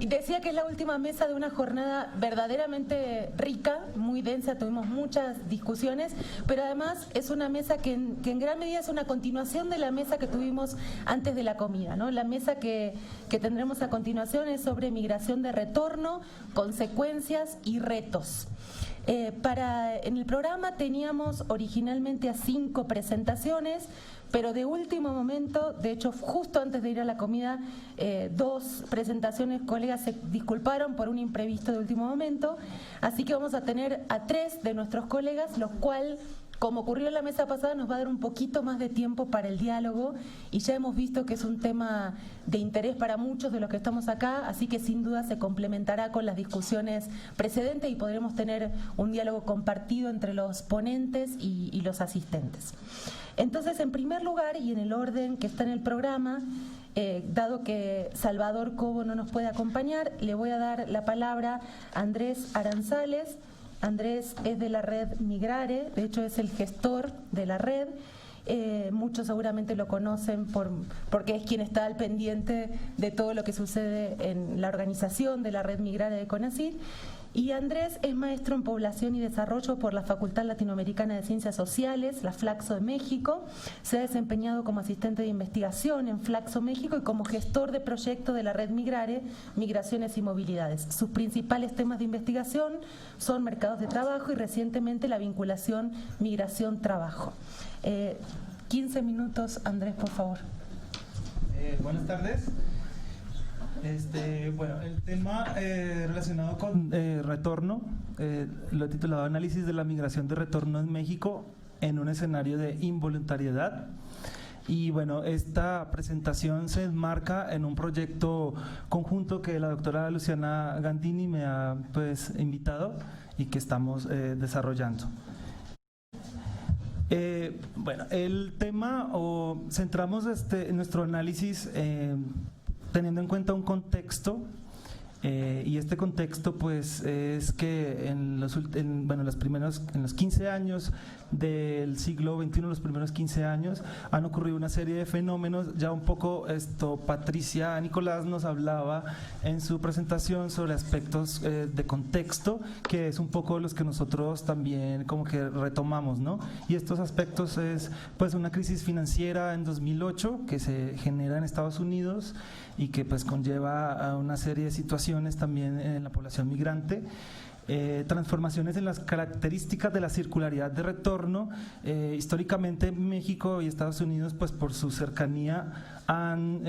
Decía que es la última mesa de una jornada verdaderamente rica, muy densa, tuvimos muchas discusiones, pero además es una mesa que en gran medida es una continuación de la mesa que tuvimos antes de la comida, ¿no? La mesa que tendremos a continuación es sobre migración de retorno, consecuencias y retos. En el programa teníamos originalmente a 5 presentaciones, pero de último momento, de hecho justo antes de ir a la comida, 2 presentaciones, colegas se disculparon por un imprevisto de último momento, así que vamos a tener a 3 de nuestros colegas, lo cual, como ocurrió en la mesa pasada, nos va a dar un poquito más de tiempo para el diálogo, y ya hemos visto que es un tema de interés para muchos de los que estamos acá, así que sin duda se complementará con las discusiones precedentes y podremos tener un diálogo compartido entre los ponentes y los asistentes. Entonces, en primer lugar, y en el orden que está en el programa, dado que Salvador Cobo no nos puede acompañar, le voy a dar la palabra a Andrés Aranzales. Andrés es de la red Migrare, de hecho es el gestor de la red. Muchos seguramente lo conocen porque es quien está al pendiente de todo lo que sucede en la organización de la red Migrare de CONACYT. Y Andrés es maestro en Población y Desarrollo por la Facultad Latinoamericana de Ciencias Sociales, la Flaxo de México. Se ha desempeñado como asistente de investigación en Flaxo México y como gestor de proyecto de la red Migrare, Migraciones y Movilidades. Sus principales temas de investigación son mercados de trabajo y recientemente la vinculación migración-trabajo. 15 minutos, Andrés, por favor. Buenas tardes. Bueno, el tema relacionado con retorno, lo he titulado Análisis de la migración de retorno en México en un escenario de involuntariedad. Y bueno, esta presentación se enmarca en un proyecto conjunto que la doctora Luciana Gandini me ha invitado y que estamos desarrollando. Bueno, el tema, centramos nuestro análisis teniendo en cuenta un contexto, y este contexto es que en los 15 años del siglo XXI, los primeros 15 años, han ocurrido una serie de fenómenos. Ya un poco Patricia Nicolás nos hablaba en su presentación sobre aspectos de contexto, que es un poco los que nosotros también como que retomamos, ¿no? Y estos aspectos es una crisis financiera en 2008 que se genera en Estados Unidos y que conlleva a una serie de situaciones también en la población migrante. Transformaciones en las características de la circularidad de retorno. Históricamente México y Estados Unidos, por su cercanía, han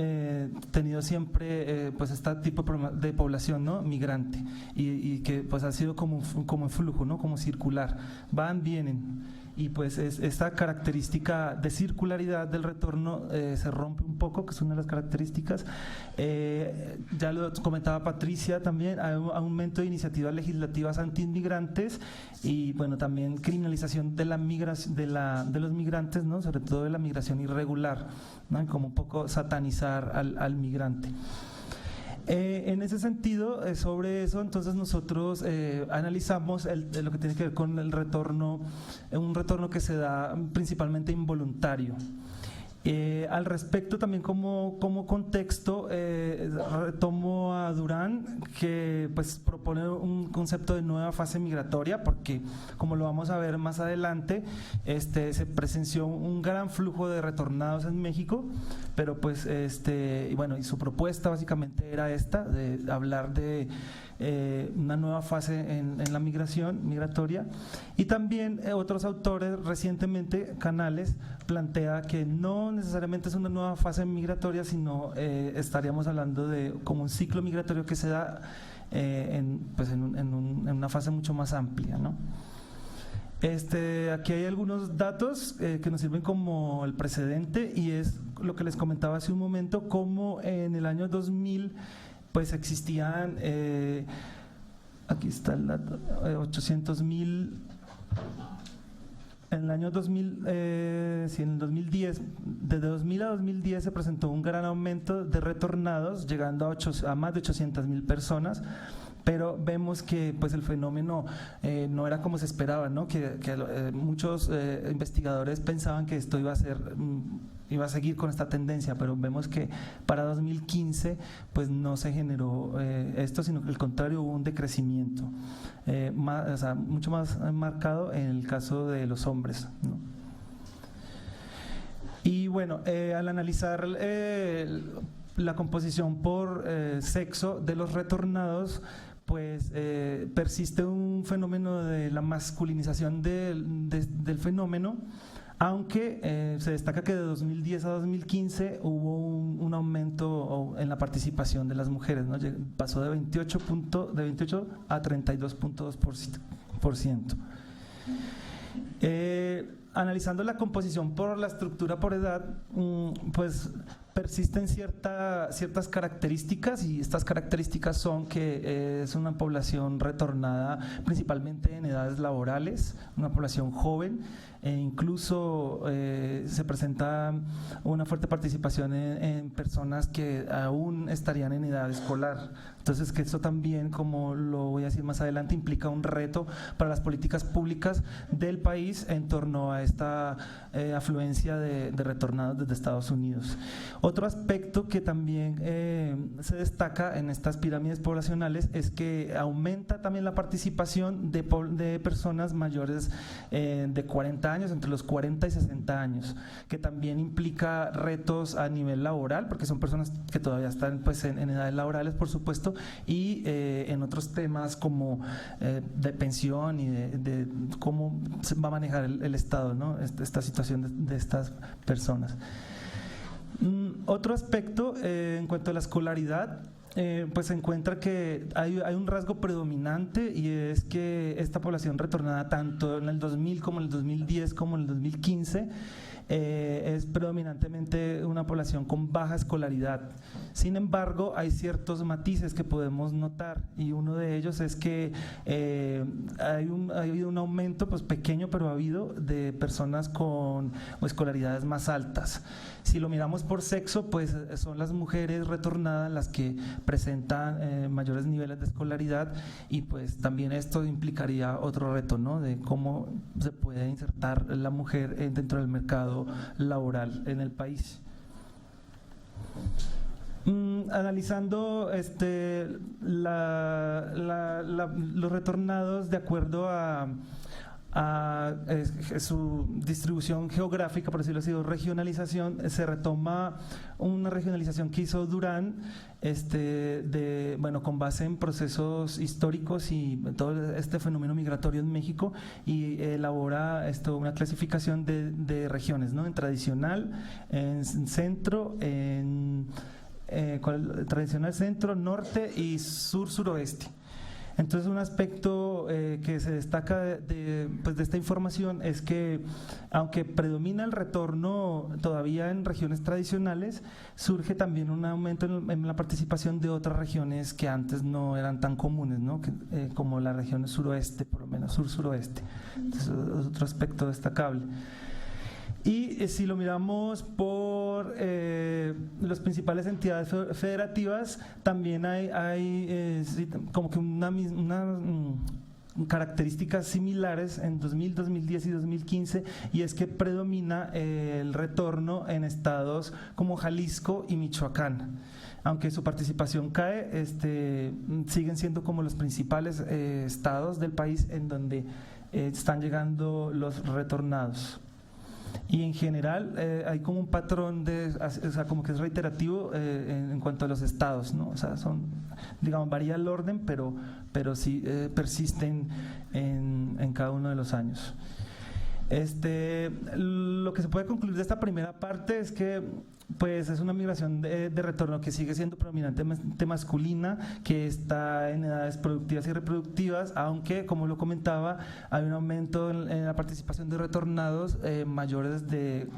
tenido siempre este tipo de población, ¿no?, migrante, y que ha sido como en flujo, ¿no?, como circular, van, vienen. Y esta característica de circularidad del retorno se rompe un poco, que es una de las características. Ya lo comentaba Patricia también, hay un aumento de iniciativas legislativas antiinmigrantes y también criminalización de la migración, de los migrantes, ¿no?, sobre todo de la migración irregular, ¿no?, como un poco satanizar al migrante. En ese sentido, sobre eso, entonces nosotros analizamos lo que tiene que ver con el retorno, un retorno que se da principalmente involuntario. Al respecto, también como contexto, retomo a Durán, que propone un concepto de nueva fase migratoria, porque como lo vamos a ver más adelante, se presenció un gran flujo de retornados en México, pero y su propuesta básicamente era esta, de hablar de una nueva fase en la migración migratoria. Y también otros autores, recientemente Canales plantea que no necesariamente es una nueva fase migratoria, sino estaríamos hablando de como un ciclo migratorio que se da en una fase mucho más amplia, ¿no? Aquí hay algunos datos que nos sirven como el precedente, y es lo que les comentaba hace un momento, como en el año 2000 existían, aquí está el dato, 800,000 En el año 2000, sí, en el 2010, desde 2000 a 2010 se presentó un gran aumento de retornados, llegando a más de 800.000 personas, pero vemos que pues el fenómeno no era como se esperaba, ¿no? Que muchos investigadores pensaban que esto iba a seguir con esta tendencia, pero vemos que para 2015 pues no se generó esto, sino que al contrario hubo un decrecimiento, o sea, mucho más marcado en el caso de los hombres, ¿no? Y bueno, al analizar la composición por sexo de los retornados, pues persiste un fenómeno de la masculinización del fenómeno, aunque se destaca que de 2010 a 2015 hubo un aumento en la participación de las mujeres, ¿no? Pasó de 28 a 32.2%. Analizando la composición por la estructura por edad, pues persisten ciertas características, y estas características son que es una población retornada principalmente en edades laborales, una población joven, e incluso se presenta una fuerte participación en personas que aún estarían en edad escolar. Entonces, que eso también, como lo voy a decir más adelante, implica un reto para las políticas públicas del país en torno a esta afluencia de retornados desde Estados Unidos. Otro aspecto que también se destaca en estas pirámides poblacionales es que aumenta también la participación de personas mayores de 40 años, entre los 40 y 60 años, que también implica retos a nivel laboral, porque son personas que todavía están pues en edades laborales, por supuesto, y en otros temas como de pensión y de cómo se va a manejar el Estado, ¿no? Esta situación de estas personas. Otro aspecto en cuanto a la escolaridad, pues se encuentra que hay un rasgo predominante, y es que esta población retornada tanto en el 2000 como en el 2010 como en el 2015 es predominantemente una población con baja escolaridad. Sin embargo, hay ciertos matices que podemos notar, y uno de ellos es que ha habido un aumento pues pequeño, pero ha habido, de personas con escolaridades más altas. Si lo miramos por sexo, pues son las mujeres retornadas las que presentan mayores niveles de escolaridad, y pues también esto implicaría otro reto, ¿no? De cómo se puede insertar la mujer dentro del mercado laboral en el país. Analizando los retornados de acuerdo a su distribución geográfica, por decirlo así, o regionalización, se retoma una regionalización que hizo Durán, con base en procesos históricos y todo este fenómeno migratorio en México, y elabora una clasificación de regiones, ¿no? En tradicional, en centro, tradicional, centro, norte y sur-suroeste. Entonces, un aspecto que se destaca de esta información es que, aunque predomina el retorno todavía en regiones tradicionales, surge también un aumento en la participación de otras regiones que antes no eran tan comunes, ¿no? Como la región suroeste, por lo menos sur-suroeste. Entonces, es otro aspecto destacable. Y si lo miramos por las principales entidades federativas, también hay como que características similares en 2000, 2010 y 2015, y es que predomina el retorno en estados como Jalisco y Michoacán. Aunque su participación cae, siguen siendo como los principales estados del país en donde están llegando los retornados. Y en general hay como un patrón como que es reiterativo en cuanto a los estados, ¿no? O sea, varía el orden, pero sí persisten en cada uno de los años. Lo que se puede concluir de esta primera parte es que pues es una migración de retorno que sigue siendo predominantemente masculina, que está en edades productivas y reproductivas, aunque, como lo comentaba, hay un aumento en la participación de retornados mayores de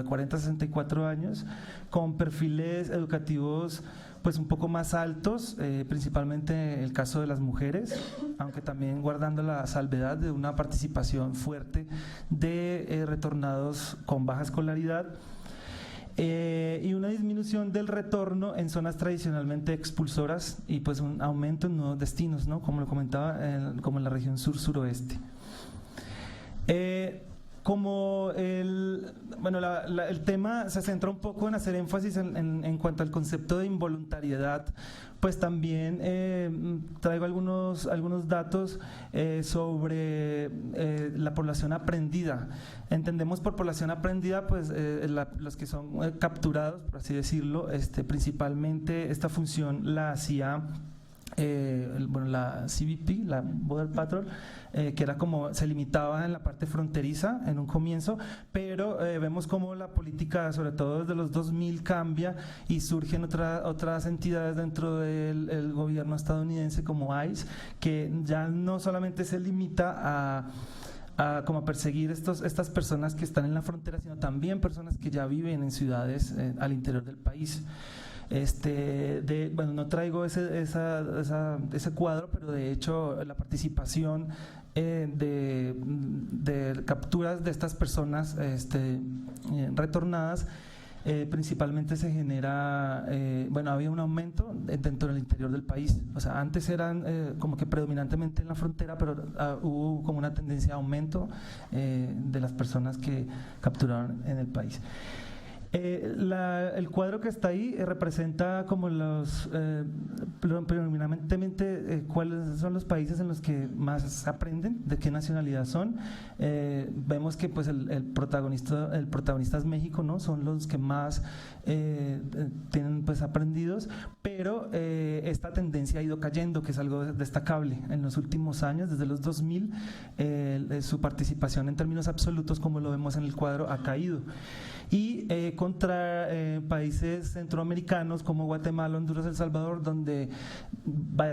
40 a 64 años, con perfiles educativos pues un poco más altos, principalmente el caso de las mujeres, aunque también guardando la salvedad de una participación fuerte de retornados con baja escolaridad. Y una disminución del retorno en zonas tradicionalmente expulsoras y pues un aumento en nuevos destinos, ¿no? Como lo comentaba, como en la región sur-suroeste. Como el tema se centra un poco en hacer énfasis en cuanto al concepto de involuntariedad, pues también traigo algunos datos sobre la población aprendida. Entendemos por población aprendida pues los que son capturados, por así decirlo, principalmente esta función la hacía la CBP, la Border Patrol, que era como se limitaba en la parte fronteriza en un comienzo, pero vemos como la política, sobre todo desde los 2000, cambia y surgen otras entidades dentro del gobierno estadounidense como ICE, que ya no solamente se limita como a perseguir estas personas que están en la frontera, sino también personas que ya viven en ciudades al interior del país. No traigo ese cuadro, pero de hecho la participación de capturas de estas personas retornadas principalmente se genera, había un aumento dentro del interior del país. O sea, antes eran como que predominantemente en la frontera, pero hubo como una tendencia a aumento de las personas que capturaron en el país. El cuadro que está ahí representa como predominantemente cuáles son los países en los que más aprenden, de qué nacionalidad son. Vemos que pues el protagonista es México, ¿no? Son los que más tienen pues aprendidos, pero esta tendencia ha ido cayendo, que es algo destacable en los últimos años. Desde los 2000 su participación en términos absolutos, como lo vemos en el cuadro, ha caído. Y contra países centroamericanos como Guatemala, Honduras, El Salvador, donde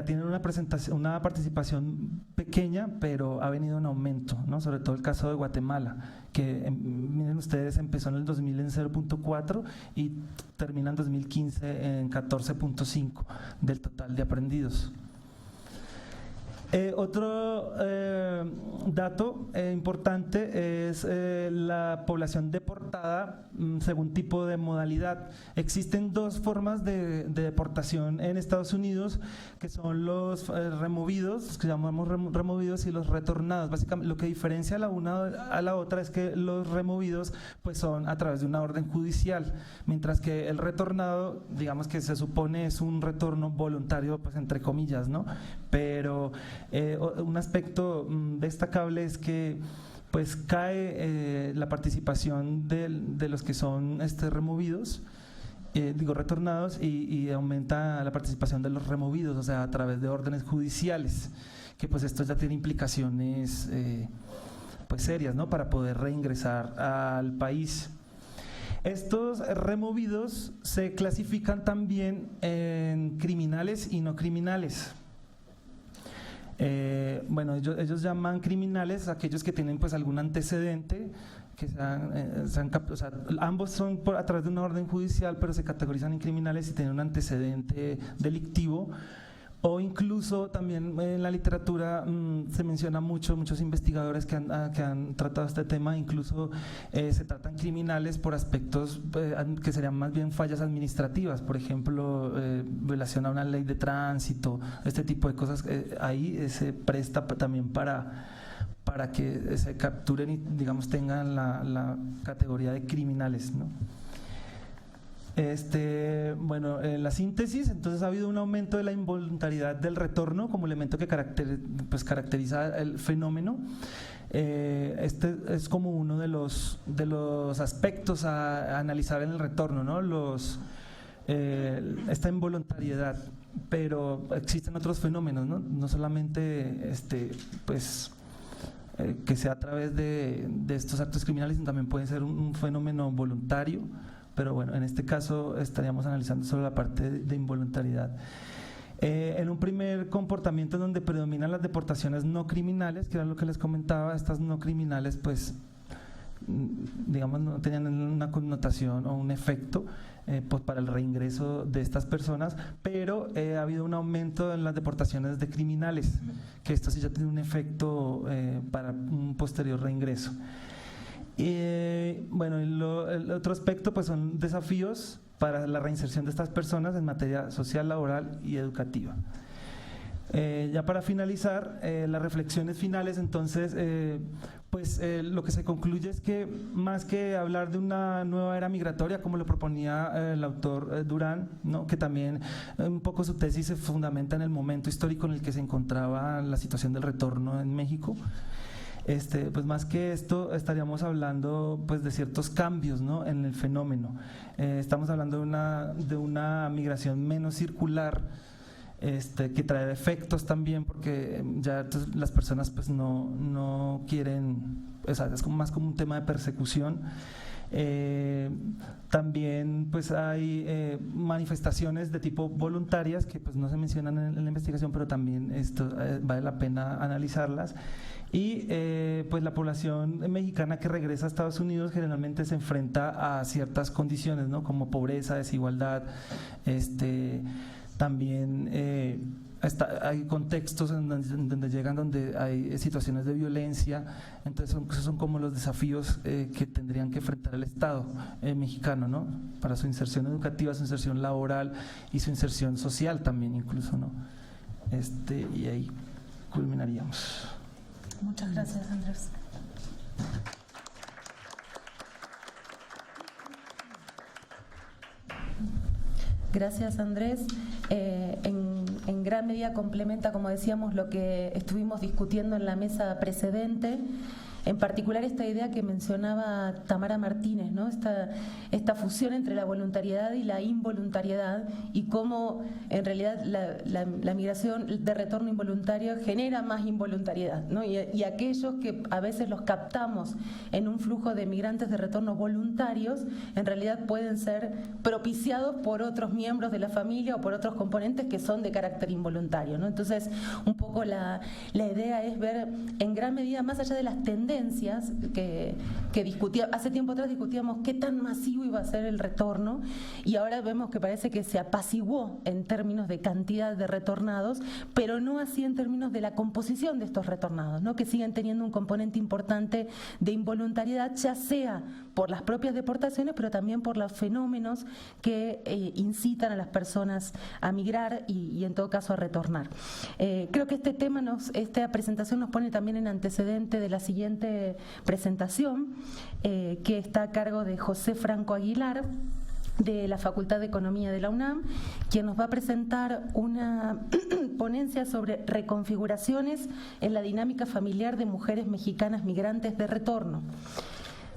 tienen una participación pequeña, pero ha venido en aumento, ¿no? Sobre todo el caso de Guatemala, que miren ustedes, empezó en el 2000 en 0.4 y termina en 2015 en 14.5 del total de aprendidos. Otro dato importante es la población deportada según tipo de modalidad. Existen dos formas de deportación en Estados Unidos, que son los removidos, que llamamos removidos, y los retornados. Básicamente lo que diferencia la una a la otra es que los removidos pues son a través de una orden judicial, mientras que el retornado, digamos que se supone es un retorno voluntario, pues entre comillas, ¿no? Pero un aspecto destacable es que pues cae la participación de los que son removidos, retornados, y aumenta la participación de los removidos, o sea, a través de órdenes judiciales, que pues esto ya tiene implicaciones pues serias, ¿no? Para poder reingresar al país. Estos removidos se clasifican también en criminales y no criminales. Ellos llaman criminales aquellos que tienen pues algún antecedente, que ambos son a través de una orden judicial, pero se categorizan en criminales si tienen un antecedente delictivo. O incluso también en la literatura se menciona muchos investigadores que han tratado este tema, incluso se tratan criminales por aspectos que serían más bien fallas administrativas, por ejemplo, violación a una ley de tránsito, este tipo de cosas. Ahí se presta también para que se capturen y, digamos, tengan la categoría de criminales, ¿no? En la síntesis, entonces ha habido un aumento de la involuntariedad del retorno como elemento que caracteriza el fenómeno. Este es como uno de los aspectos a analizar en el retorno, ¿no? Esta involuntariedad, pero existen otros fenómenos, ¿no? No solamente que sea a través de estos actos criminales, sino también puede ser un fenómeno voluntario. Pero bueno, en este caso estaríamos analizando solo la parte de involuntariedad. En un primer comportamiento donde predominan las deportaciones no criminales, que era lo que les comentaba, estas no criminales pues digamos, no tenían una connotación o un efecto pues para el reingreso de estas personas, pero ha habido un aumento en las deportaciones de criminales, que esto sí ya tiene un efecto para un posterior reingreso. Bueno, el otro aspecto pues son desafíos para la reinserción de estas personas en materia social, laboral y educativa. Ya para finalizar, las reflexiones finales, entonces, lo que se concluye es que más que hablar de una nueva era migratoria, como lo proponía el autor Durán, ¿no?, que también un poco su tesis se fundamenta en el momento histórico en el que se encontraba la situación del retorno en México, pues más que esto estaríamos hablando pues de ciertos cambios, ¿no?, en el fenómeno. Estamos hablando de una migración menos circular, que trae efectos también, porque ya las personas pues no quieren, o sea, es más como un tema de persecución. También pues hay manifestaciones de tipo voluntarias que pues no se mencionan en la investigación, pero también esto vale la pena analizarlas. Y pues la población mexicana que regresa a Estados Unidos generalmente se enfrenta a ciertas condiciones, ¿no?, como pobreza, desigualdad, también hay contextos en donde llegan, donde hay situaciones de violencia. Entonces esos son como los desafíos que tendrían que enfrentar el Estado mexicano, ¿no?, para su inserción educativa, su inserción laboral y su inserción social también incluso, ¿no? Y ahí culminaríamos. Muchas gracias, Andrés. Gracias, Andrés. En gran medida complementa, como decíamos, lo que estuvimos discutiendo en la mesa precedente, en particular esta idea que mencionaba Tamara Martínez, ¿no?, esta fusión entre la voluntariedad y la involuntariedad, y cómo en realidad la migración de retorno involuntario genera más involuntariedad, ¿no?, y aquellos que a veces los captamos en un flujo de migrantes de retorno voluntarios, en realidad pueden ser propiciados por otros miembros de la familia o por otros componentes que son de carácter involuntario, ¿no? Entonces, un poco la idea es ver en gran medida, más allá de las tendencias que hace tiempo atrás discutíamos qué tan masivo iba a ser el retorno, y ahora vemos que parece que se apaciguó en términos de cantidad de retornados, pero no así en términos de la composición de estos retornados, ¿no?, que siguen teniendo un componente importante de involuntariedad, ya sea por las propias deportaciones, pero también por los fenómenos que incitan a las personas a migrar y en todo caso a retornar. Creo que esta presentación nos pone también en antecedente de la siguiente presentación, que está a cargo de José Franco Aguilar, de la Facultad de Economía de la UNAM, quien nos va a presentar una ponencia sobre reconfiguraciones en la dinámica familiar de mujeres mexicanas migrantes de retorno.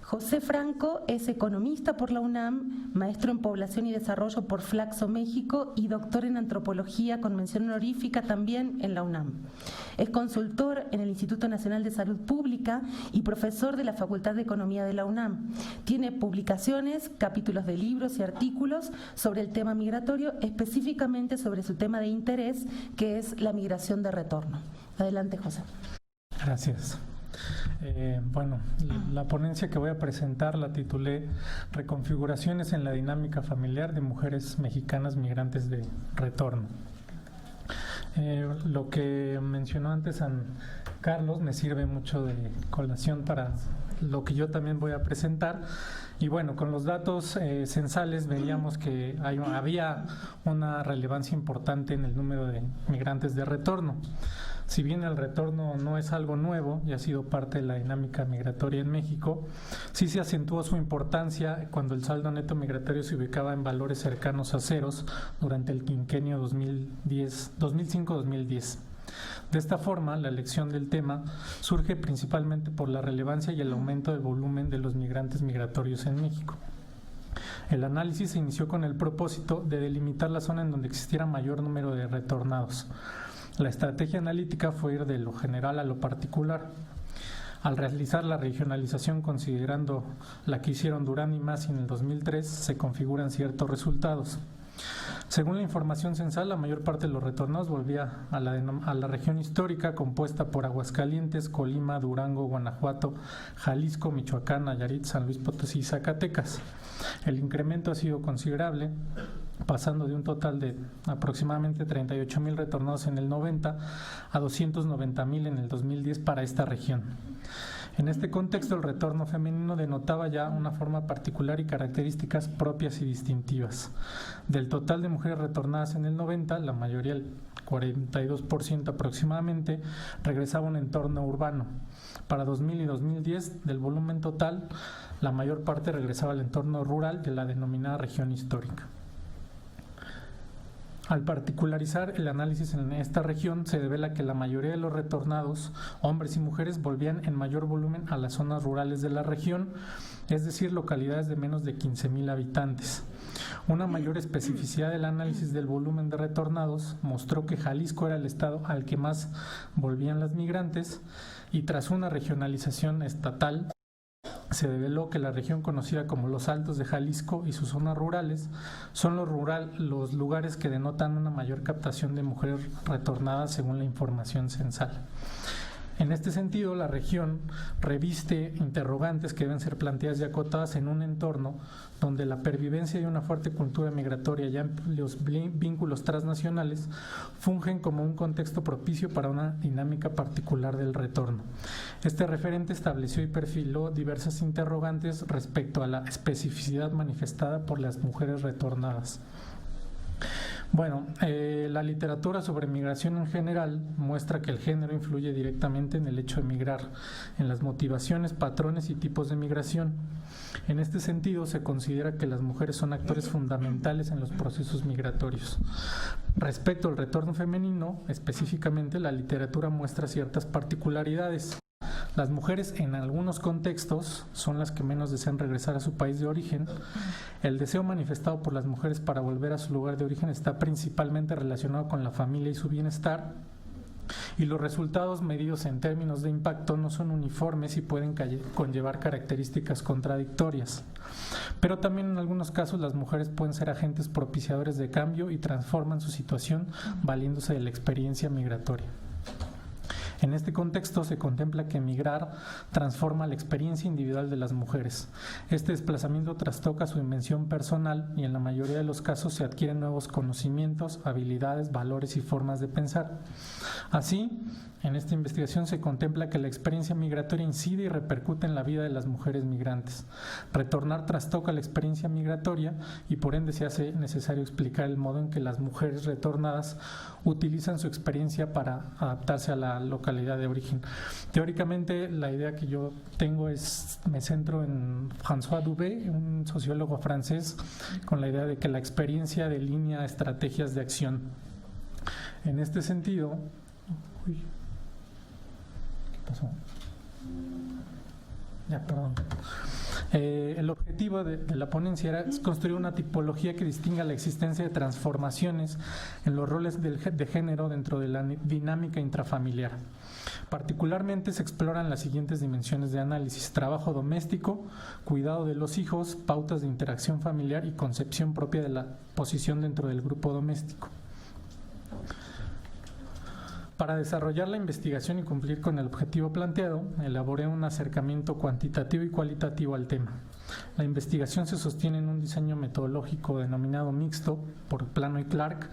José Franco es economista por la UNAM, maestro en Población y Desarrollo por Flaxo México y doctor en Antropología con mención honorífica también en la UNAM. Es consultor en el Instituto Nacional de Salud Pública y profesor de la Facultad de Economía de la UNAM. Tiene publicaciones, capítulos de libros y artículos sobre el tema migratorio, específicamente sobre su tema de interés, que es la migración de retorno. Adelante, José. Gracias. Bueno, la ponencia que voy a presentar la titulé Reconfiguraciones en la dinámica familiar de mujeres mexicanas migrantes de retorno. Lo que mencionó antes San Carlos me sirve mucho de colación para lo que yo también voy a presentar. Y bueno, con los datos censales veíamos que había una relevancia importante en el número de migrantes de retorno. Si bien el retorno no es algo nuevo y ha sido parte de la dinámica migratoria en México, sí se acentuó su importancia cuando el saldo neto migratorio se ubicaba en valores cercanos a ceros durante el quinquenio 2005-2010. De esta forma, la elección del tema surge principalmente por la relevancia y el aumento del volumen de los migrantes migratorios en México. El análisis se inició con el propósito de delimitar la zona en donde existiera mayor número de retornados. La estrategia analítica fue ir de lo general a lo particular. Al realizar la regionalización considerando la que hicieron Durán y Massy en el 2003, se configuran ciertos resultados. Según la información censal, la mayor parte de los retornados volvía a la región histórica compuesta por Aguascalientes, Colima, Durango, Guanajuato, Jalisco, Michoacán, Nayarit, San Luis Potosí y Zacatecas. El incremento ha sido considerable, pasando de un total de aproximadamente 38,000 retornados en el 90 a 290,000 en el 2010 para esta región. En este contexto, el retorno femenino denotaba ya una forma particular y características propias y distintivas. Del total de mujeres retornadas en el 90, la mayoría, el 42% aproximadamente, regresaba a un entorno urbano. Para 2000 y 2010, del volumen total, la mayor parte regresaba al entorno rural de la denominada región histórica. Al particularizar el análisis en esta región, se devela que la mayoría de los retornados, hombres y mujeres, volvían en mayor volumen a las zonas rurales de la región, es decir, localidades de menos de 15,000 habitantes. Una mayor especificidad del análisis del volumen de retornados mostró que Jalisco era el estado al que más volvían las migrantes, y tras una regionalización estatal, se develó que la región conocida como los Altos de Jalisco y sus zonas rurales son los lugares que denotan una mayor captación de mujeres retornadas según la información censal. En este sentido, la región reviste interrogantes que deben ser planteadas y acotadas en un entorno donde la pervivencia de una fuerte cultura migratoria y amplios vínculos transnacionales fungen como un contexto propicio para una dinámica particular del retorno. Este referente estableció y perfiló diversas interrogantes respecto a la especificidad manifestada por las mujeres retornadas. Bueno, la literatura sobre migración en general muestra que el género influye directamente en el hecho de migrar, en las motivaciones, patrones y tipos de migración. En este sentido, se considera que las mujeres son actores fundamentales en los procesos migratorios. Respecto al retorno femenino, específicamente, la literatura muestra ciertas particularidades. Las mujeres en algunos contextos son las que menos desean regresar a su país de origen. El deseo manifestado por las mujeres para volver a su lugar de origen está principalmente relacionado con la familia y su bienestar, y los resultados medidos en términos de impacto no son uniformes y pueden conllevar características contradictorias. Pero también en algunos casos las mujeres pueden ser agentes propiciadores de cambio y transforman su situación valiéndose de la experiencia migratoria. En este contexto se contempla que migrar transforma la experiencia individual de las mujeres. Este desplazamiento trastoca su dimensión personal y en la mayoría de los casos se adquieren nuevos conocimientos, habilidades, valores y formas de pensar. Así, en esta investigación se contempla que la experiencia migratoria incide y repercute en la vida de las mujeres migrantes. Retornar trastoca la experiencia migratoria y por ende se hace necesario explicar el modo en que las mujeres retornadas utilizan su experiencia para adaptarse a la localidad de origen. Teóricamente, la idea que yo tengo me centro en François Dubé, un sociólogo francés, con la idea de que la experiencia delinea estrategias de acción. En este sentido, ¿qué pasó? Perdón. El objetivo de la ponencia era construir una tipología que distinga la existencia de transformaciones en los roles de género dentro de la dinámica intrafamiliar. Particularmente se exploran las siguientes dimensiones de análisis: trabajo doméstico, cuidado de los hijos, pautas de interacción familiar y concepción propia de la posición dentro del grupo doméstico. Para desarrollar la investigación y cumplir con el objetivo planteado, elaboré un acercamiento cuantitativo y cualitativo al tema. La investigación se sostiene en un diseño metodológico denominado mixto por Plano y Clark,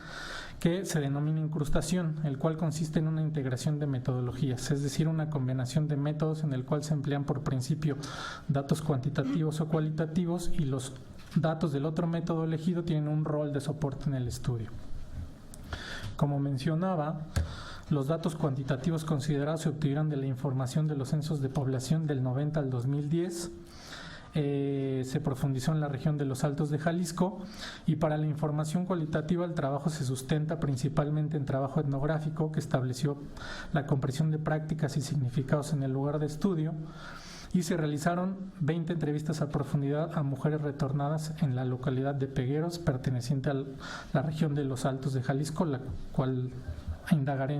que se denomina incrustación, el cual consiste en una integración de metodologías, es decir, una combinación de métodos en el cual se emplean por principio datos cuantitativos o cualitativos y los datos del otro método elegido tienen un rol de soporte en el estudio. Como mencionaba, los datos cuantitativos considerados se obtuvieron de la información de los censos de población del 90 al 2010. Se profundizó en la región de los Altos de Jalisco, y para la información cualitativa el trabajo se sustenta principalmente en trabajo etnográfico que estableció la comprensión de prácticas y significados en el lugar de estudio, y se realizaron 20 entrevistas a profundidad a mujeres retornadas en la localidad de Pegueros, perteneciente a la región de los Altos de Jalisco, la cual indagaré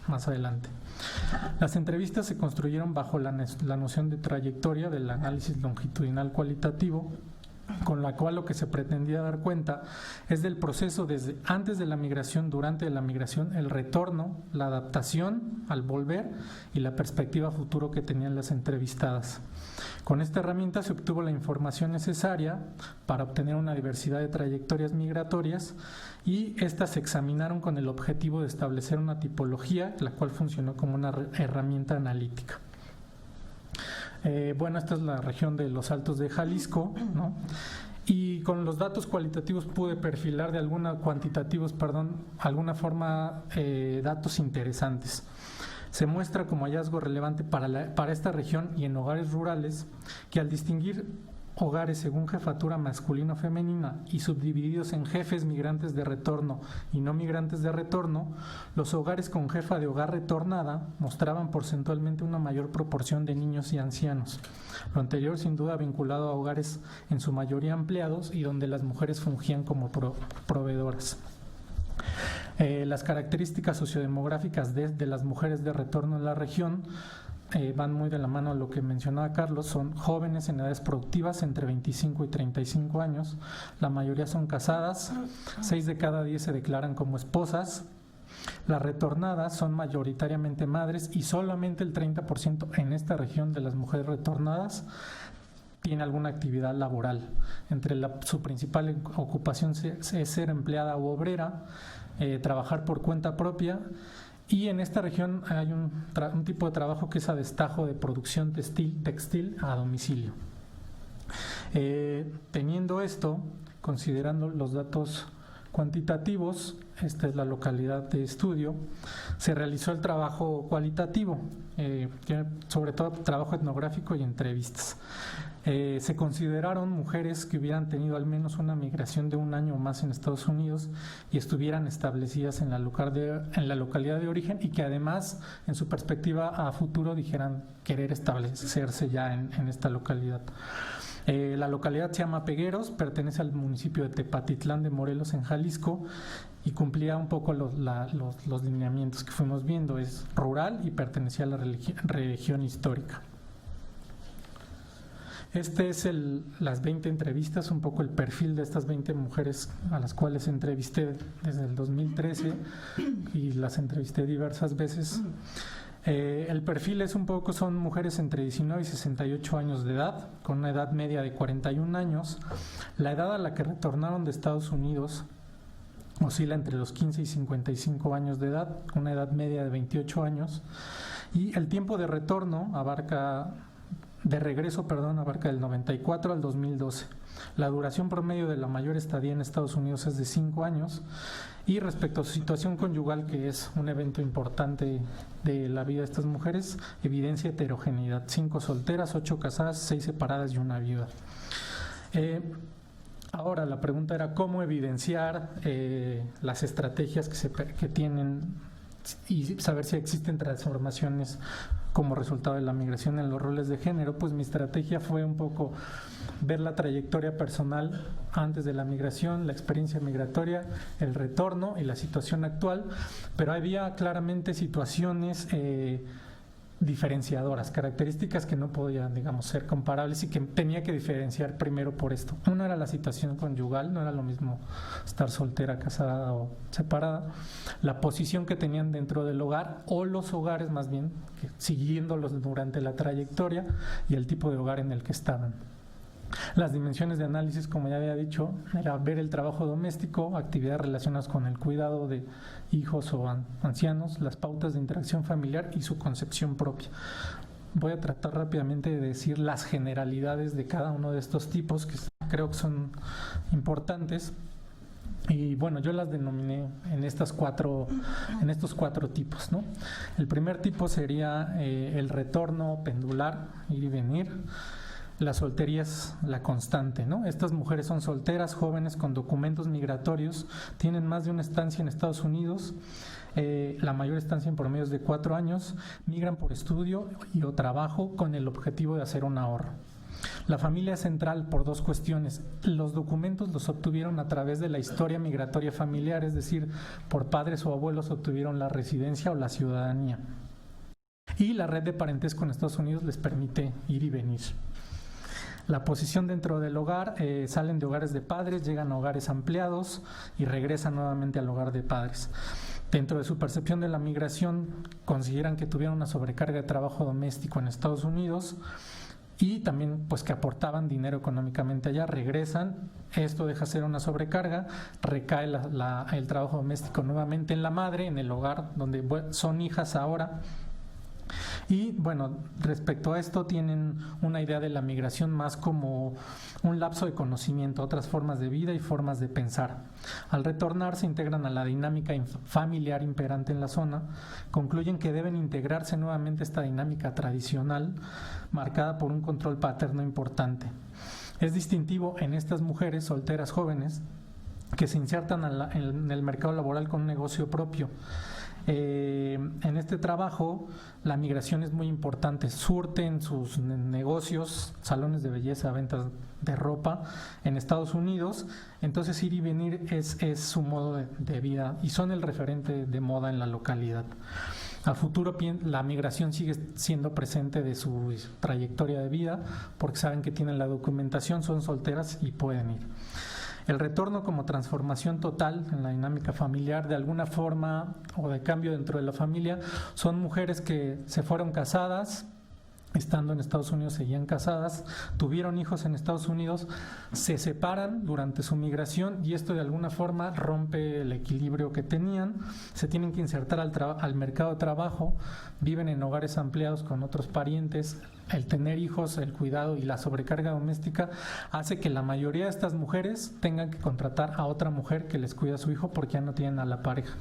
más adelante. Las entrevistas se construyeron bajo la noción de trayectoria del análisis longitudinal cualitativo, con la cual lo que se pretendía dar cuenta es del proceso desde antes de la migración, durante la migración, el retorno, la adaptación al volver y la perspectiva futuro que tenían las entrevistadas. Con esta herramienta se obtuvo la información necesaria para obtener una diversidad de trayectorias migratorias y estas se examinaron con el objetivo de establecer una tipología, la cual funcionó como una herramienta analítica. Bueno, esta es la región de los Altos de Jalisco, ¿no? Y con los datos cualitativos pude perfilar de alguna forma datos interesantes. Se muestra como hallazgo relevante para esta región y en hogares rurales que al distinguir hogares según jefatura masculina o femenina y subdivididos en jefes migrantes de retorno y no migrantes de retorno, los hogares con jefa de hogar retornada mostraban porcentualmente una mayor proporción de niños y ancianos. Lo anterior sin duda vinculado a hogares en su mayoría ampliados y donde las mujeres fungían como proveedoras. Las características sociodemográficas de las mujeres de retorno en la región van muy de la mano a lo que mencionaba Carlos. Son jóvenes en edades productivas entre 25 y 35 años, la mayoría son casadas, 6 de cada 10 se declaran como esposas. Las retornadas son mayoritariamente madres y solamente el 30% en esta región de las mujeres retornadas tiene alguna actividad laboral. Su principal ocupación es ser empleada u obrera, trabajar por cuenta propia, y en esta región hay un tipo de trabajo que es a destajo de producción textil a domicilio. Teniendo esto, considerando los datos cuantitativos, esta es la localidad de estudio, se realizó el trabajo cualitativo, sobre todo trabajo etnográfico y entrevistas. Se consideraron mujeres que hubieran tenido al menos una migración de 1 año o más en Estados Unidos y estuvieran establecidas en la localidad de origen y que además en su perspectiva a futuro dijeran querer establecerse ya en esta localidad. La localidad se llama Pegueros, pertenece al municipio de Tepatitlán de Morelos en Jalisco y cumplía un poco los lineamientos que fuimos viendo. Es rural y pertenecía a la región histórica. Este es las 20 entrevistas, un poco el perfil de estas 20 mujeres a las cuales entrevisté desde el 2013 y las entrevisté diversas veces. El perfil es son mujeres entre 19 y 68 años de edad, con una edad media de 41 años. La edad a la que retornaron de Estados Unidos oscila entre los 15 y 55 años de edad, una edad media de 28 años. Y el tiempo de retorno abarca del 94 al 2012. La duración promedio de la mayor estadía en Estados Unidos es de 5 años. Y respecto a su situación conyugal, que es un evento importante de la vida de estas mujeres, evidencia heterogeneidad: 5 solteras, 8 casadas, 6 separadas y 1 viuda. Ahora la pregunta era cómo evidenciar las estrategias que tienen y saber si existen transformaciones como resultado de la migración en los roles de género. Pues mi estrategia fue un poco ver la trayectoria personal antes de la migración, la experiencia migratoria, el retorno y la situación actual, pero había claramente situaciones diferenciadoras, características que no podían, ser comparables y que tenía que diferenciar primero por esto. Una era la situación conyugal, no era lo mismo estar soltera, casada o separada, la posición que tenían dentro del hogar o los hogares más bien, siguiéndolos durante la trayectoria, y el tipo de hogar en el que estaban. Las dimensiones de análisis, como ya había dicho, era ver el trabajo doméstico, actividades relacionadas con el cuidado de hijos o ancianos, las pautas de interacción familiar y su concepción propia. Voy a tratar rápidamente de decir las generalidades de cada uno de estos tipos, que creo que son importantes. Y bueno, yo las denominé en estos cuatro tipos, ¿no? El primer tipo sería el retorno pendular, ir y venir. La soltería es la constante, ¿no? Estas mujeres son solteras, jóvenes, con documentos migratorios, tienen más de una estancia en Estados Unidos, la mayor estancia en promedio es de 4 años, migran por estudio y o trabajo con el objetivo de hacer un ahorro. La familia es central por 2 cuestiones. Los documentos los obtuvieron a través de la historia migratoria familiar, es decir, por padres o abuelos obtuvieron la residencia o la ciudadanía. Y la red de parentesco en Estados Unidos les permite ir y venir. La posición dentro del hogar, salen de hogares de padres, llegan a hogares ampliados y regresan nuevamente al hogar de padres. Dentro de su percepción de la migración, consideran que tuvieron una sobrecarga de trabajo doméstico en Estados Unidos y también pues que aportaban dinero económicamente allá, regresan, esto deja ser una sobrecarga, recae el trabajo doméstico nuevamente en la madre, en el hogar donde son hijas ahora. Y bueno, respecto a esto tienen una idea de la migración más como un lapso de conocimiento, otras formas de vida y formas de pensar. Al retornar se integran a la dinámica familiar imperante en la zona, concluyen que deben integrarse nuevamente a esta dinámica tradicional marcada por un control paterno importante. Es distintivo en estas mujeres solteras jóvenes que se insertan en el mercado laboral con un negocio propio. En este trabajo la migración es muy importante, surten sus negocios, salones de belleza, ventas de ropa en Estados Unidos, entonces ir y venir es su modo de vida y son el referente de moda en la localidad. A futuro la migración sigue siendo presente de su trayectoria de vida porque saben que tienen la documentación, son solteras y pueden ir. El retorno como transformación total en la dinámica familiar, de alguna forma o de cambio dentro de la familia, son mujeres que se fueron casadas, estando en Estados Unidos seguían casadas, tuvieron hijos en Estados Unidos, se separan durante su migración y esto de alguna forma rompe el equilibrio que tenían, se tienen que insertar al mercado de trabajo, viven en hogares ampliados con otros parientes. El tener hijos, el cuidado y la sobrecarga doméstica hace que la mayoría de estas mujeres tengan que contratar a otra mujer que les cuida a su hijo porque ya no tienen a la pareja.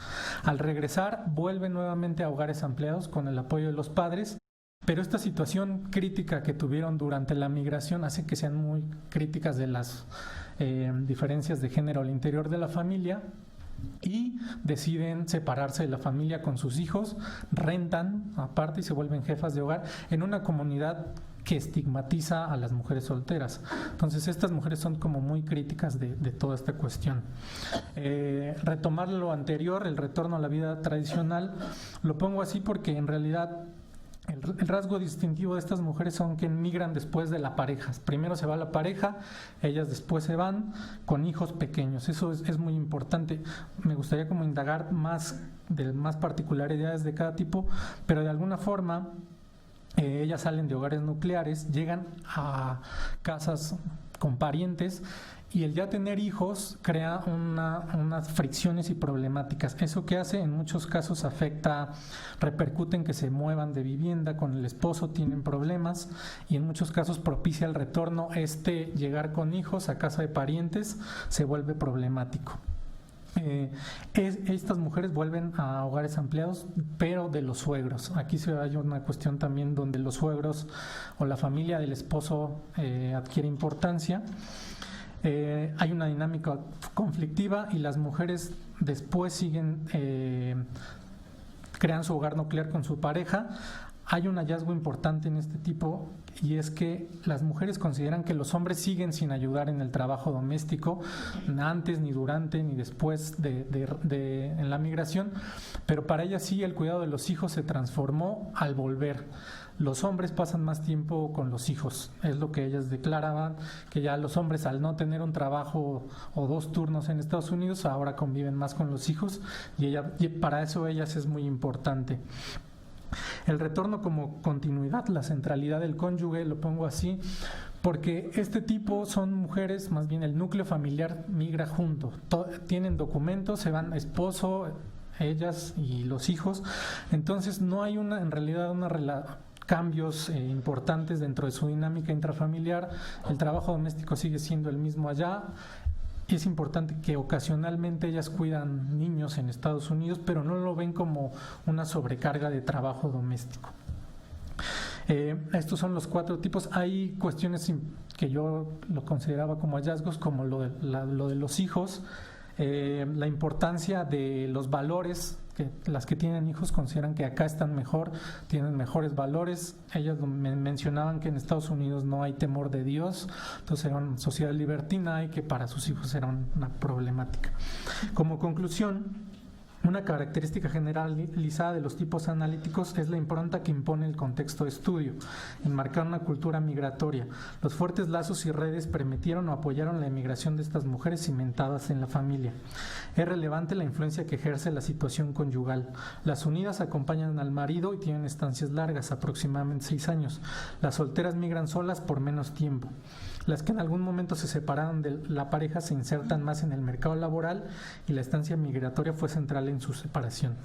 Al regresar, vuelven nuevamente a hogares ampliados con el apoyo de los padres, pero esta situación crítica que tuvieron durante la migración hace que sean muy críticas de las diferencias de género al interior de la familia y deciden separarse de la familia con sus hijos, rentan aparte y se vuelven jefas de hogar en una comunidad que estigmatiza a las mujeres solteras. Entonces estas mujeres son como muy críticas de toda esta cuestión. Retomar lo anterior, el retorno a la vida tradicional, lo pongo así porque en realidad el rasgo distintivo de estas mujeres son que migran después de la pareja. Primero se va la pareja, ellas después se van con hijos pequeños. Eso es muy importante. Me gustaría como indagar más particularidades de cada tipo, pero de alguna forma ellas salen de hogares nucleares, llegan a casas con parientes y el ya tener hijos crea unas fricciones y problemáticas. Eso que hace en muchos casos repercute en que se muevan de vivienda con el esposo, tienen problemas y en muchos casos propicia el retorno. Llegar con hijos a casa de parientes se vuelve problemático. Estas mujeres vuelven a hogares ampliados, pero de los suegros. Aquí hay una cuestión también donde los suegros o la familia del esposo adquiere importancia. Hay una dinámica conflictiva y las mujeres después crean su hogar nuclear con su pareja. Hay un hallazgo importante en este tipo y es que las mujeres consideran que los hombres siguen sin ayudar en el trabajo doméstico, antes, ni durante, ni después en la migración, pero para ellas sí el cuidado de los hijos se transformó al volver. Los hombres pasan más tiempo con los hijos, es lo que ellas declaraban, que ya los hombres al no tener un trabajo o 2 turnos en Estados Unidos, ahora conviven más con los hijos y para eso ellas es muy importante. El retorno como continuidad, la centralidad del cónyuge, lo pongo así, porque este tipo son mujeres, más bien el núcleo familiar migra junto, tienen documentos, se van esposo, ellas y los hijos, entonces no hay en realidad cambios importantes dentro de su dinámica intrafamiliar, el trabajo doméstico sigue siendo el mismo allá. Es importante que ocasionalmente ellas cuidan niños en Estados Unidos, pero no lo ven como una sobrecarga de trabajo doméstico. Estos son los 4 tipos. Hay cuestiones que yo lo consideraba como hallazgos, como lo de los hijos, la importancia de los valores. Las que tienen hijos consideran que acá están mejor, tienen mejores valores. Ellas mencionaban que en Estados Unidos no hay temor de Dios, entonces era una sociedad libertina y que para sus hijos era una problemática. Como conclusión, Una característica generalizada de los tipos analíticos es la impronta que impone el contexto de estudio, enmarcar una cultura migratoria. Los fuertes lazos y redes permitieron o apoyaron la emigración de estas mujeres cimentadas en la familia. Es relevante la influencia que ejerce la situación conyugal. Las unidas acompañan al marido y tienen estancias largas, aproximadamente 6 años. Las solteras migran solas por menos tiempo. Las que en algún momento se separaron de la pareja se insertan más en el mercado laboral y la estancia migratoria fue central en su separación.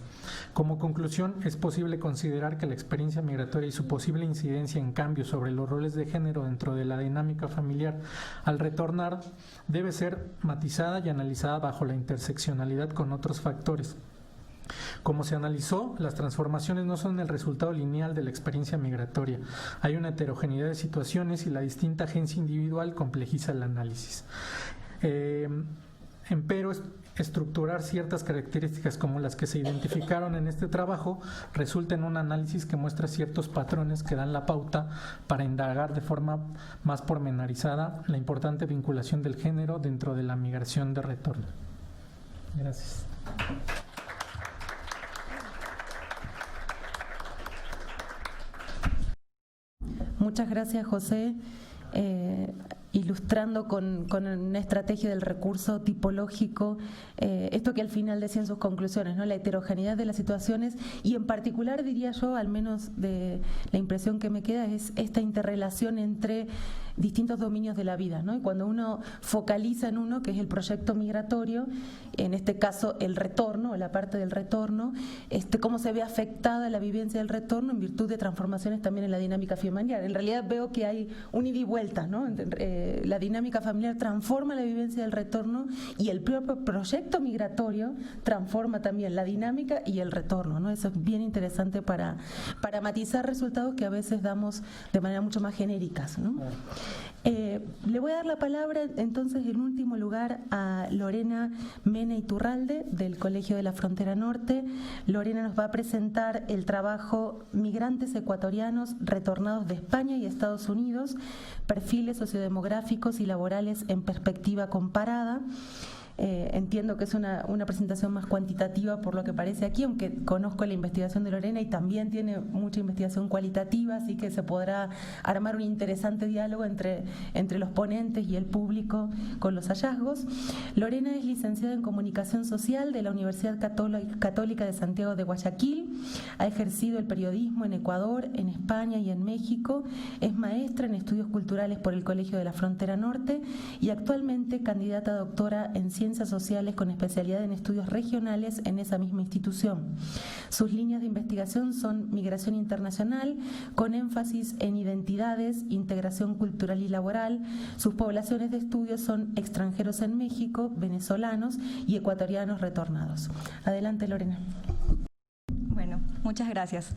Como conclusión, es posible considerar que la experiencia migratoria y su posible incidencia en cambios sobre los roles de género dentro de la dinámica familiar al retornar debe ser matizada y analizada bajo la interseccionalidad con otros factores. Como se analizó, las transformaciones no son el resultado lineal de la experiencia migratoria. Hay una heterogeneidad de situaciones y la distinta agencia individual complejiza el análisis. Empero, estructurar ciertas características como las que se identificaron en este trabajo resulta en un análisis que muestra ciertos patrones que dan la pauta para indagar de forma más pormenorizada la importante vinculación del género dentro de la migración de retorno. Gracias. Muchas gracias, José. Ilustrando con una estrategia del recurso tipológico, esto que al final decía en sus conclusiones, ¿no? La heterogeneidad de las situaciones y en particular, diría yo, al menos de la impresión que me queda, es esta interrelación entre distintos dominios de la vida, ¿no? Y cuando uno focaliza en uno, que es el proyecto migratorio, en este caso el retorno, o la parte del retorno, cómo se ve afectada la vivencia del retorno en virtud de transformaciones también en la dinámica familiar. En realidad veo que hay un ida y vuelta, ¿no? La dinámica familiar transforma la vivencia del retorno y el propio proyecto migratorio transforma también la dinámica y el retorno, ¿no? Eso es bien interesante para matizar resultados que a veces damos de manera mucho más genéricas, ¿no? Le voy a dar la palabra entonces en último lugar a Lorena Mena Iturralde del Colegio de la Frontera Norte. Lorena nos va a presentar el trabajo Migrantes ecuatorianos retornados de España y Estados Unidos, perfiles sociodemográficos y laborales en perspectiva comparada. Entiendo que es una presentación más cuantitativa por lo que parece aquí, aunque conozco la investigación de Lorena y también tiene mucha investigación cualitativa, así que se podrá armar un interesante diálogo entre los ponentes y el público con los hallazgos. Lorena es licenciada en Comunicación Social de la Universidad Católica de Santiago de Guayaquil, ha ejercido el periodismo en Ecuador, en España y en México, es maestra en Estudios Culturales por el Colegio de la Frontera Norte y actualmente candidata a doctora en Ciencias Sociales con especialidad en estudios regionales en esa misma institución. Sus líneas de investigación son migración internacional, con énfasis en identidades, integración cultural y laboral. Sus poblaciones de estudio son extranjeros en México, venezolanos y ecuatorianos retornados. Adelante, Lorena. Bueno, muchas gracias.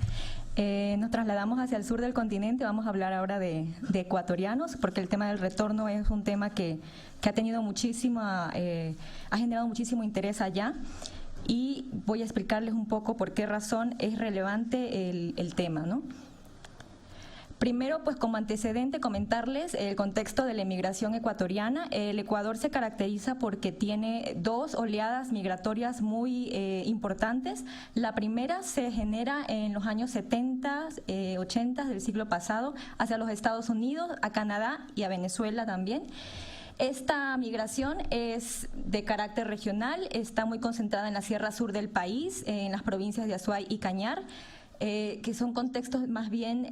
Nos trasladamos hacia el sur del continente, vamos a hablar ahora de ecuatorianos, porque el tema del retorno es un tema que ha tenido ha generado muchísimo interés allá, y voy a explicarles un poco por qué razón es relevante el tema, ¿no? Primero, pues como antecedente, comentarles el contexto de la emigración ecuatoriana. El Ecuador se caracteriza porque tiene dos oleadas migratorias muy importantes. La primera se genera en los años 70, 80 del siglo pasado hacia los Estados Unidos, a Canadá y a Venezuela también. Esta migración es de carácter regional, está muy concentrada en la sierra sur del país, en las provincias de Azuay y Cañar. Que son contextos más bien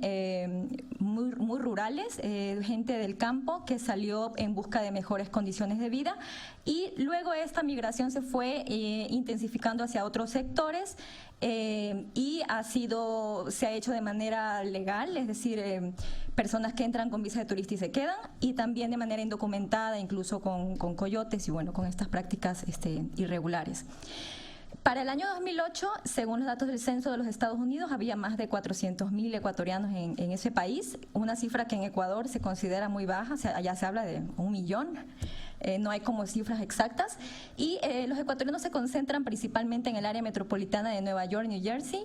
muy rurales, gente del campo que salió en busca de mejores condiciones de vida, y luego esta migración se fue intensificando hacia otros sectores y se ha hecho de manera legal, es decir, personas que entran con visa de turista y se quedan, y también de manera indocumentada, incluso con coyotes y bueno, con estas prácticas irregulares. Para el año 2008, según los datos del censo de los Estados Unidos, había más de 400.000 ecuatorianos en ese país, una cifra que en Ecuador se considera muy baja, o sea, allá se habla de 1 millón, no hay como cifras exactas, y los ecuatorianos se concentran principalmente en el área metropolitana de Nueva York, New Jersey,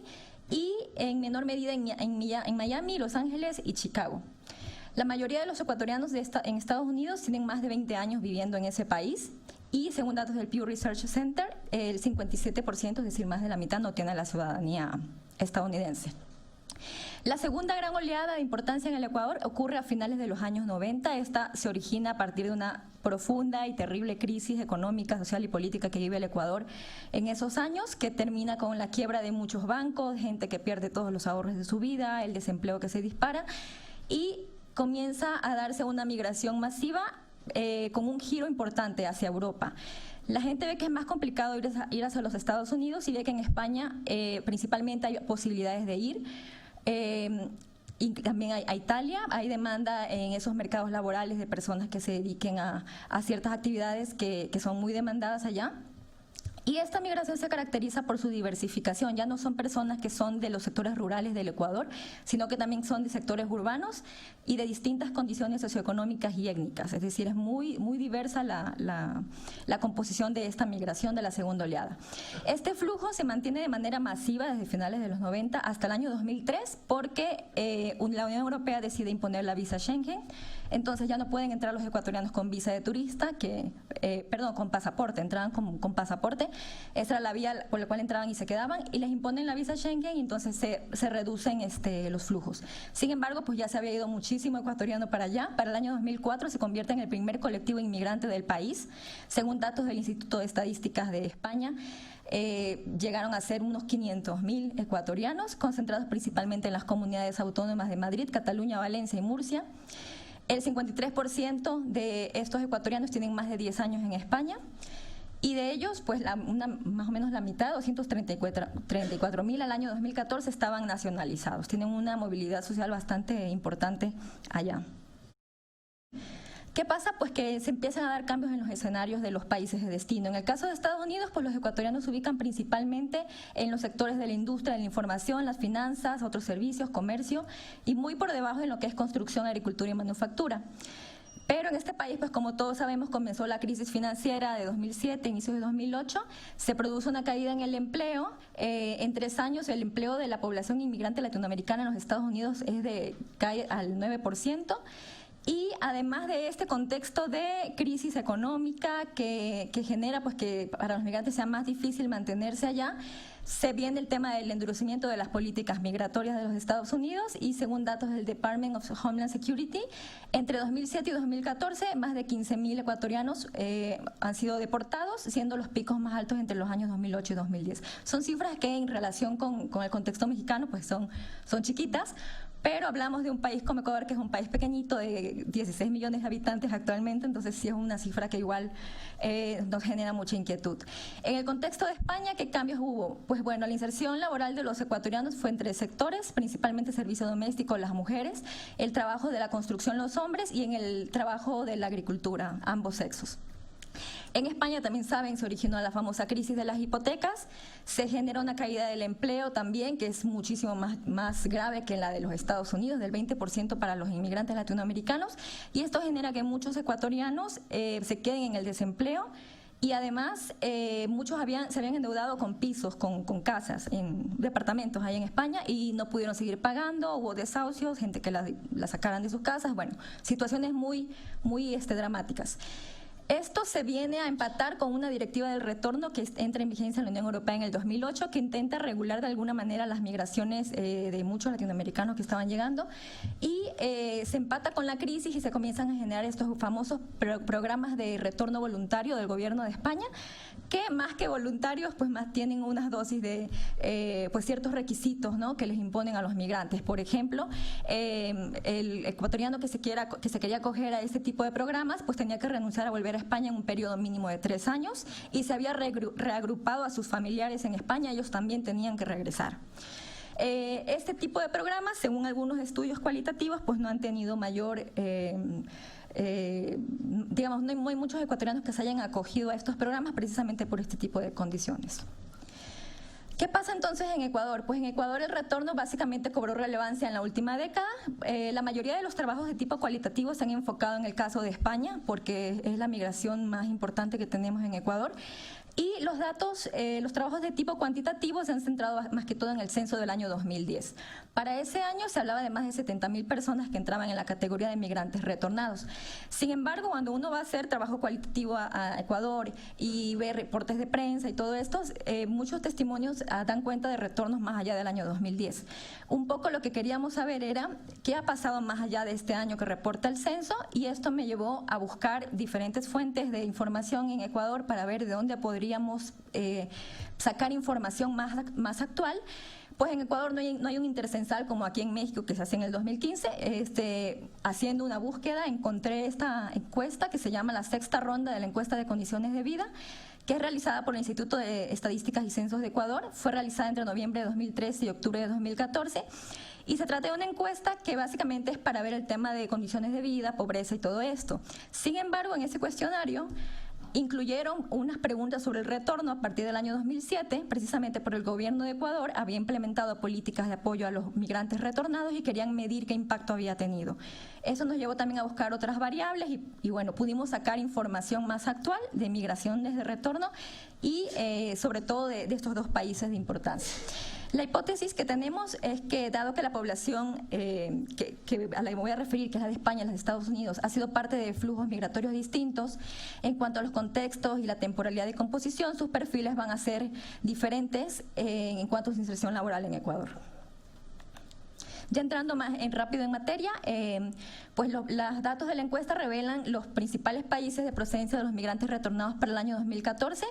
y en menor medida en Miami, Los Ángeles y Chicago. La mayoría de los ecuatorianos en Estados Unidos tienen más de 20 años viviendo en ese país, y según datos del Pew Research Center, el 57%, es decir, más de la mitad, no tiene la ciudadanía estadounidense. La segunda gran oleada de importancia en el Ecuador ocurre a finales de los años 90. Esta se origina a partir de una profunda y terrible crisis económica, social y política que vive el Ecuador en esos años, que termina con la quiebra de muchos bancos, gente que pierde todos los ahorros de su vida, el desempleo que se dispara, y comienza a darse una migración masiva con un giro importante hacia Europa. La gente ve que es más complicado ir hacia los Estados Unidos y ve que en España principalmente hay posibilidades de ir. Y también a Italia, hay demanda en esos mercados laborales de personas que se dediquen a ciertas actividades que son muy demandadas allá. Y esta migración se caracteriza por su diversificación. Ya no son personas que son de los sectores rurales del Ecuador, sino que también son de sectores urbanos y de distintas condiciones socioeconómicas y étnicas. Es decir, es muy diversa la composición de esta migración de la segunda oleada. Este flujo se mantiene de manera masiva desde finales de los 90 hasta el año 2003 porque la Unión Europea decide imponer la visa Schengen. Entonces ya no pueden entrar los ecuatorianos con visa de turista, con pasaporte, entraban con pasaporte. Esa era la vía por la cual entraban y se quedaban, y les imponen la visa Schengen y entonces se reducen los flujos. Sin embargo, pues ya se había ido muchísimo ecuatoriano para allá. Para el año 2004 se convierte en el primer colectivo inmigrante del país. Según datos del Instituto de Estadísticas de España, llegaron a ser unos 500.000 ecuatorianos, concentrados principalmente en las comunidades autónomas de Madrid, Cataluña, Valencia y Murcia. El 53% de estos ecuatorianos tienen más de 10 años en España. Y de ellos, pues más o menos la mitad, 234.000 al año 2014, estaban nacionalizados. Tienen una movilidad social bastante importante allá. ¿Qué pasa? Pues que se empiezan a dar cambios en los escenarios de los países de destino. En el caso de Estados Unidos, pues los ecuatorianos se ubican principalmente en los sectores de la industria, de la información, las finanzas, otros servicios, comercio, y muy por debajo en lo que es construcción, agricultura y manufactura. Pero en este país, pues como todos sabemos, comenzó la crisis financiera de 2007, inicios de 2008, se produce una caída en el empleo. En 3 años el empleo de la población inmigrante latinoamericana en los Estados Unidos cae al 9%. Y además de este contexto de crisis económica que genera pues que para los migrantes sea más difícil mantenerse allá, se viene el tema del endurecimiento de las políticas migratorias de los Estados Unidos, y según datos del Department of Homeland Security, entre 2007 y 2014 más de 15.000 ecuatorianos han sido deportados, siendo los picos más altos entre los años 2008 y 2010. Son cifras que en relación con el contexto mexicano pues son chiquitas, pero hablamos de un país como Ecuador, que es un país pequeñito de 16 millones de habitantes actualmente, entonces sí es una cifra que igual nos genera mucha inquietud. En el contexto de España, ¿qué cambios hubo? Pues bueno, la inserción laboral de los ecuatorianos fue en 3 sectores, principalmente servicio doméstico, las mujeres, el trabajo de la construcción, los hombres, y en el trabajo de la agricultura, ambos sexos. En España, también saben, se originó la famosa crisis de las hipotecas, se generó una caída del empleo también, que es muchísimo más grave que la de los Estados Unidos, del 20% para los inmigrantes latinoamericanos, y esto genera que muchos ecuatorianos se queden en el desempleo. Y además, muchos se habían endeudado con pisos, con casas, en departamentos ahí en España, y no pudieron seguir pagando, hubo desahucios, gente que la sacaran de sus casas, bueno, situaciones muy dramáticas. Esto se viene a empatar con una directiva del retorno que entra en vigencia en la Unión Europea en el 2008, que intenta regular de alguna manera las migraciones de muchos latinoamericanos que estaban llegando, y se empata con la crisis y se comienzan a generar estos famosos programas de retorno voluntario del gobierno de España, que más que voluntarios pues más tienen unas dosis de pues ciertos requisitos, ¿no?, que les imponen a los migrantes. Por ejemplo, el ecuatoriano que se quería acoger a este tipo de programas pues tenía que renunciar a volver a España en un periodo mínimo de 3 años, y se había reagrupado a sus familiares en España, ellos también tenían que regresar. Este tipo de programas, según algunos estudios cualitativos, pues no han tenido mayor digamos, no hay muchos ecuatorianos que se hayan acogido a estos programas precisamente por este tipo de condiciones. ¿Qué pasa entonces en Ecuador? Pues en Ecuador el retorno básicamente cobró relevancia en la última década. La mayoría de los trabajos de tipo cualitativo se han enfocado en el caso de España, porque es la migración más importante que tenemos en Ecuador. Y los datos, los trabajos de tipo cuantitativo se han centrado más que todo en el censo del año 2010. Para ese año se hablaba de más de 70.000 personas que entraban en la categoría de migrantes retornados. Sin embargo, cuando uno va a hacer trabajo cualitativo a Ecuador y ve reportes de prensa y todo esto, muchos testimonios dan cuenta de retornos más allá del año 2010. Un poco lo que queríamos saber era qué ha pasado más allá de este año que reporta el censo, y esto me llevó a buscar diferentes fuentes de información en Ecuador para ver de dónde podríamos sacar información más actual. Pues en Ecuador no hay un intercensal como aquí en México, que se hace en el 2015. Haciendo una búsqueda encontré esta encuesta que se llama la sexta ronda de la encuesta de condiciones de vida, que es realizada por el Instituto de Estadísticas y Censos de Ecuador. Fue realizada entre noviembre de 2013 y octubre de 2014. Y se trata de una encuesta que básicamente es para ver el tema de condiciones de vida, pobreza y todo esto. Sin embargo, en ese cuestionario incluyeron unas preguntas sobre el retorno a partir del año 2007, precisamente por el gobierno de Ecuador había implementado políticas de apoyo a los migrantes retornados y querían medir qué impacto había tenido. Eso nos llevó también a buscar otras variables y bueno, pudimos sacar información más actual de migraciones de retorno y sobre todo de estos dos países de importancia. La hipótesis que tenemos es que, dado que la población a la que me voy a referir, que es la de España y la de Estados Unidos, ha sido parte de flujos migratorios distintos, en cuanto a los contextos y la temporalidad de composición, sus perfiles van a ser diferentes en cuanto a su inserción laboral en Ecuador. Ya entrando más rápido en materia, pues los datos de la encuesta revelan los principales países de procedencia de los migrantes retornados para el año 2014.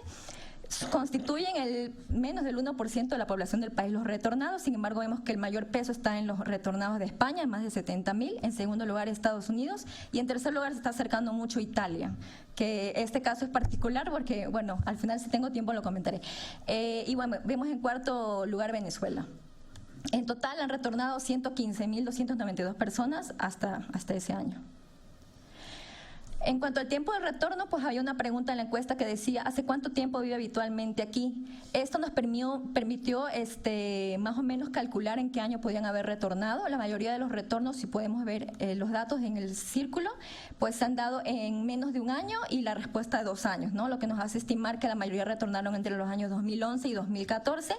Constituyen menos del 1% de la población del país los retornados. Sin embargo, vemos que el mayor peso está en los retornados de España, más de 70.000. En segundo lugar, Estados Unidos. Y en tercer lugar, se está acercando mucho Italia, que este caso es particular porque, bueno, al final, si tengo tiempo, lo comentaré. Y bueno, vemos en cuarto lugar Venezuela. En total han retornado 115.292 personas hasta ese año. En cuanto al tiempo de retorno, pues había una pregunta en la encuesta que decía, ¿hace cuánto tiempo vive habitualmente aquí? Esto nos permitió más o menos calcular en qué año podían haber retornado. La mayoría de los retornos, si podemos ver los datos en el círculo, pues se han dado en menos de un año y la respuesta de 2 años, ¿no? Lo que nos hace estimar que la mayoría retornaron entre los años 2011 y 2014.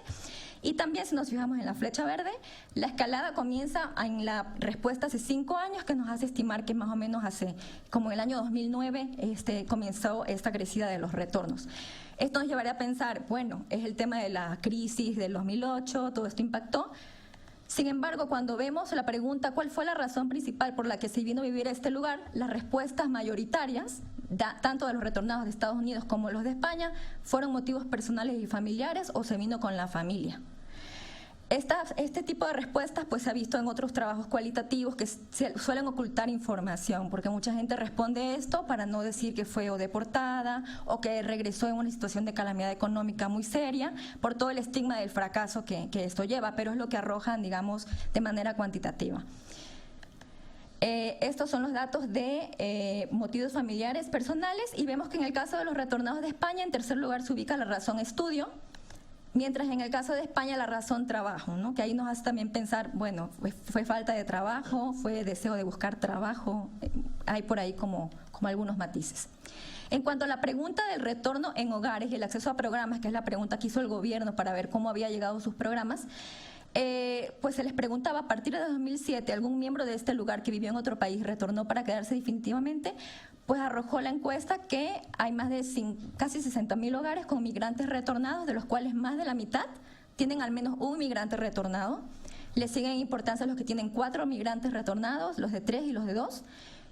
Y también, si nos fijamos en la flecha verde, la escalada comienza en la respuesta hace 5 años, que nos hace estimar que más o menos como en el año 2009, comenzó esta crecida de los retornos. Esto nos llevaría a pensar, bueno, es el tema de la crisis del 2008, todo esto impactó. Sin embargo, cuando vemos la pregunta, ¿cuál fue la razón principal por la que se vino a vivir a este lugar?, las respuestas mayoritarias, tanto de los retornados de Estados Unidos como los de España, fueron motivos personales y familiares o se vino con la familia. Este tipo de respuestas pues se ha visto en otros trabajos cualitativos que suelen ocultar información, porque mucha gente responde esto para no decir que fue o deportada o que regresó en una situación de calamidad económica muy seria por todo el estigma del fracaso que esto lleva, pero es lo que arrojan, digamos, de manera cuantitativa. Estos son los datos de motivos familiares personales y vemos que en el caso de los retornados de España, en tercer lugar se ubica la razón estudio, mientras en el caso de España la razón trabajo, ¿no? Que ahí nos hace también pensar, bueno, fue falta de trabajo, fue deseo de buscar trabajo, hay por ahí como algunos matices. En cuanto a la pregunta del retorno en hogares y el acceso a programas, que es la pregunta que hizo el gobierno para ver cómo había llegado sus programas, pues se les preguntaba, a partir de 2007, ¿algún miembro de este lugar que vivió en otro país retornó para quedarse definitivamente? Pues arrojó la encuesta que hay más de casi 60.000 hogares con migrantes retornados, de los cuales más de la mitad tienen al menos un migrante retornado. Le siguen en importancia los que tienen 4 migrantes retornados, los de 3 y los de 2.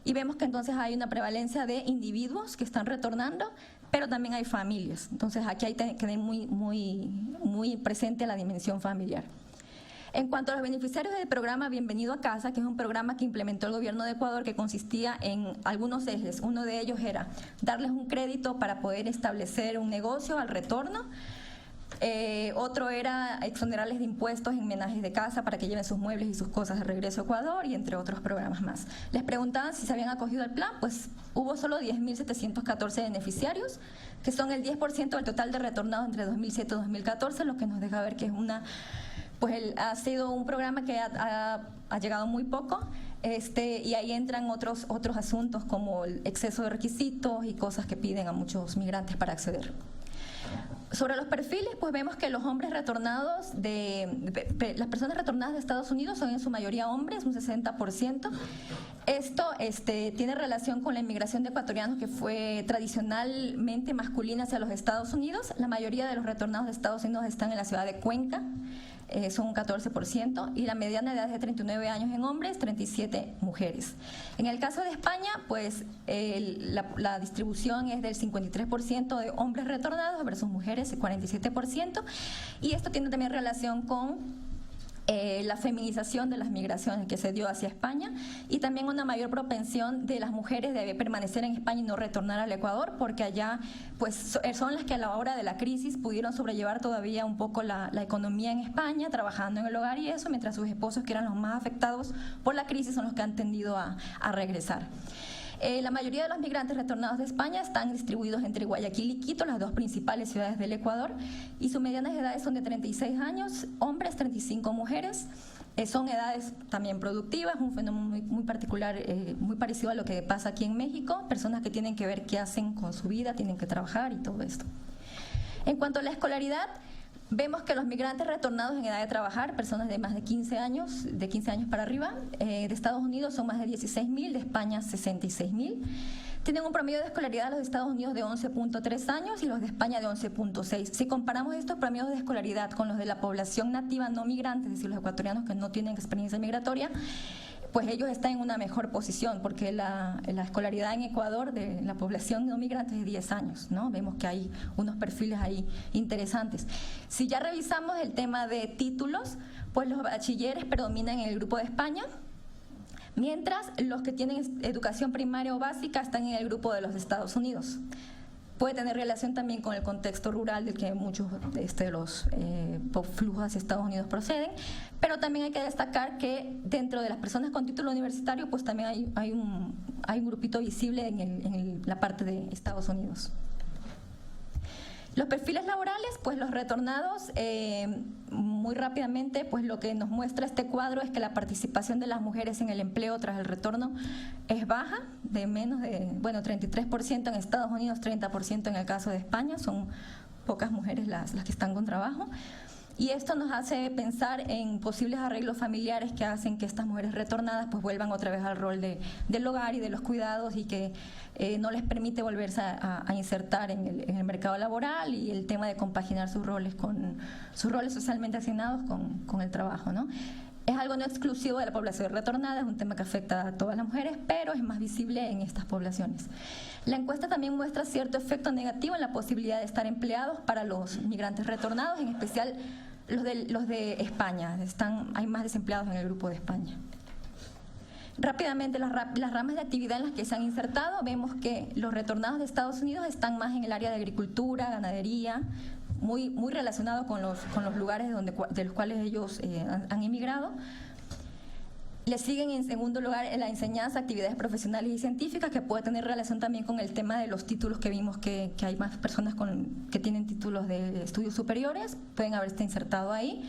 Y vemos que entonces hay una prevalencia de individuos que están retornando, pero también hay familias. Entonces aquí hay que tener muy presente la dimensión familiar. En cuanto a los beneficiarios del programa Bienvenido a Casa, que es un programa que implementó el gobierno de Ecuador, que consistía en algunos ejes. Uno de ellos era darles un crédito para poder establecer un negocio al retorno. Otro era exonerarles de impuestos en menajes de casa para que lleven sus muebles y sus cosas de regreso a Ecuador, y entre otros programas más. Les preguntaban si se habían acogido al plan, pues hubo solo 10.714 beneficiarios, que son el 10% del total de retornados entre 2007 y 2014, lo que nos deja ver que es ha sido un programa que ha llegado muy poco, y ahí entran otros asuntos como el exceso de requisitos y cosas que piden a muchos migrantes para acceder. Sobre los perfiles, pues vemos que los hombres retornados las personas retornadas de Estados Unidos son en su mayoría hombres, un 60%. Esto tiene relación con la inmigración de ecuatorianos que fue tradicionalmente masculina hacia los Estados Unidos. La mayoría de los retornados de Estados Unidos están en la ciudad de Cuenca, son un 14%, y la mediana de edad es de 39 años en hombres, 37 mujeres. En el caso de España, pues la distribución es del 53% de hombres retornados versus mujeres, 47%, y esto tiene también relación con la feminización de las migraciones que se dio hacia España, y también una mayor propensión de las mujeres de permanecer en España y no retornar al Ecuador, porque allá pues son las que a la hora de la crisis pudieron sobrellevar todavía un poco la economía en España, trabajando en el hogar y eso, mientras sus esposos, que eran los más afectados por la crisis, son los que han tendido a regresar. La mayoría de los migrantes retornados de España están distribuidos entre Guayaquil y Quito, las dos principales ciudades del Ecuador, y sus medianas edades son de 36 años, hombres, 35 mujeres. Son edades también productivas, un fenómeno muy particular, muy parecido a lo que pasa aquí en México, personas que tienen que ver qué hacen con su vida, tienen que trabajar y todo esto. En cuanto a la escolaridad, vemos que los migrantes retornados en edad de trabajar, personas de más de 15 años para arriba, de Estados Unidos son más de 16.000, de España 66.000. Tienen un promedio de escolaridad de los Estados Unidos de 11.3 años y los de España de 11.6. Si comparamos estos promedios de escolaridad con los de la población nativa no migrante, es decir, los ecuatorianos que no tienen experiencia migratoria, pues ellos están en una mejor posición, porque la escolaridad en Ecuador de la población no migrante es de 10 años, ¿no? Vemos que hay unos perfiles ahí interesantes. Si ya revisamos el tema de títulos, pues los bachilleres predominan en el grupo de España, mientras los que tienen educación primaria o básica están en el grupo de los Estados Unidos. Puede tener relación también con el contexto rural del que muchos de los flujos hacia Estados Unidos proceden, pero también hay que destacar que dentro de las personas con título universitario pues también hay un grupito visible en la parte de Estados Unidos. Los perfiles laborales, pues los retornados, muy rápidamente, pues lo que nos muestra este cuadro es que la participación de las mujeres en el empleo tras el retorno es baja, de menos de, 33% en Estados Unidos, 30% en el caso de España, son pocas mujeres las que están con trabajo. Y esto nos hace pensar en posibles arreglos familiares que hacen que estas mujeres retornadas pues vuelvan otra vez al rol del hogar y de los cuidados, y que no les permite volverse a insertar en el mercado laboral, y el tema de compaginar sus roles socialmente asignados con el trabajo, ¿no? Es algo no exclusivo de la población retornada, es un tema que afecta a todas las mujeres, pero es más visible en estas poblaciones. La encuesta también muestra cierto efecto negativo en la posibilidad de estar empleados para los migrantes retornados, en especial los de España. Hay más desempleados en el grupo de España. Rápidamente, las ramas de actividad en las que se han insertado, vemos que los retornados de Estados Unidos están más en el área de agricultura, ganadería, muy relacionado con los lugares de los cuales ellos han emigrado. Le siguen en segundo lugar en la enseñanza, actividades profesionales y científicas, que puede tener relación también con el tema de los títulos, que vimos que hay más personas que tienen títulos de estudios superiores, pueden haberse insertado ahí.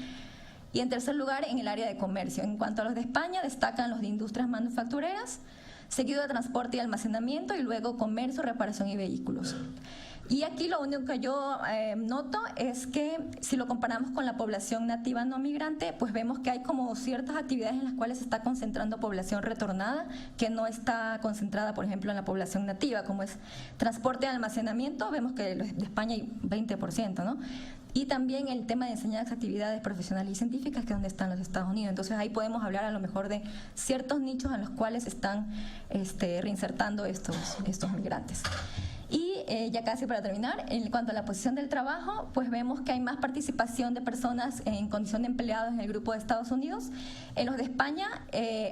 Y en tercer lugar, en el área de comercio. En cuanto a los de España, destacan los de industrias manufactureras, seguido de transporte y almacenamiento, y luego comercio, reparación y vehículos. Y aquí lo único que yo noto es que si lo comparamos con la población nativa no migrante, pues vemos que hay como ciertas actividades en las cuales se está concentrando población retornada, que no está concentrada, por ejemplo, en la población nativa, como es transporte y almacenamiento. Vemos que de España hay 20%, ¿no? Y también el tema de enseñanza, actividades profesionales y científicas, que es donde están los Estados Unidos. Entonces ahí podemos hablar a lo mejor de ciertos nichos en los cuales están reinsertando estos migrantes. Y ya casi para terminar, en cuanto a la posición del trabajo, pues vemos que hay más participación de personas en condición de empleados en el grupo de Estados Unidos. En los de España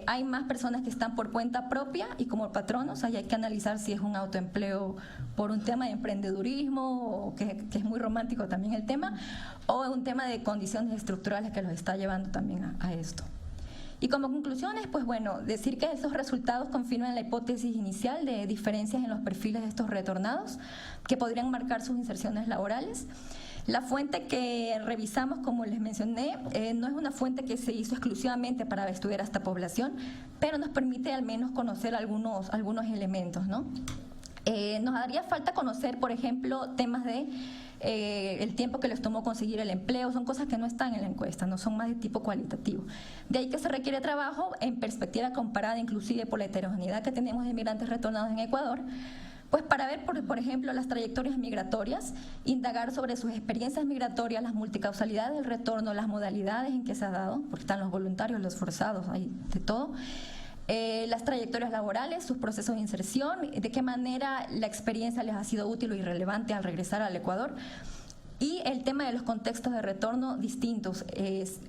hay más personas que están por cuenta propia y como patronos. Ahí hay que analizar si es un autoempleo por un tema de emprendedurismo, o que es muy romántico también el tema, o un tema de condiciones estructurales que los está llevando también a esto. Y como conclusiones, pues bueno, decir que esos resultados confirman la hipótesis inicial de diferencias en los perfiles de estos retornados que podrían marcar sus inserciones laborales. La fuente que revisamos, como les mencioné, no es una fuente que se hizo exclusivamente para estudiar a esta población, pero nos permite al menos conocer algunos elementos, ¿no? Nos haría falta conocer, por ejemplo, temas de el tiempo que les tomó conseguir el empleo, son cosas que no están en la encuesta, no son más de tipo cualitativo. De ahí que se requiere trabajo en perspectiva comparada inclusive por la heterogeneidad que tenemos de inmigrantes retornados en Ecuador, pues para ver, por ejemplo, las trayectorias migratorias, indagar sobre sus experiencias migratorias, las multicausalidades del retorno, las modalidades en que se ha dado, porque están los voluntarios, los forzados, hay de todo, las trayectorias laborales, sus procesos de inserción, de qué manera la experiencia les ha sido útil o irrelevante al regresar al Ecuador. Y el tema de los contextos de retorno distintos,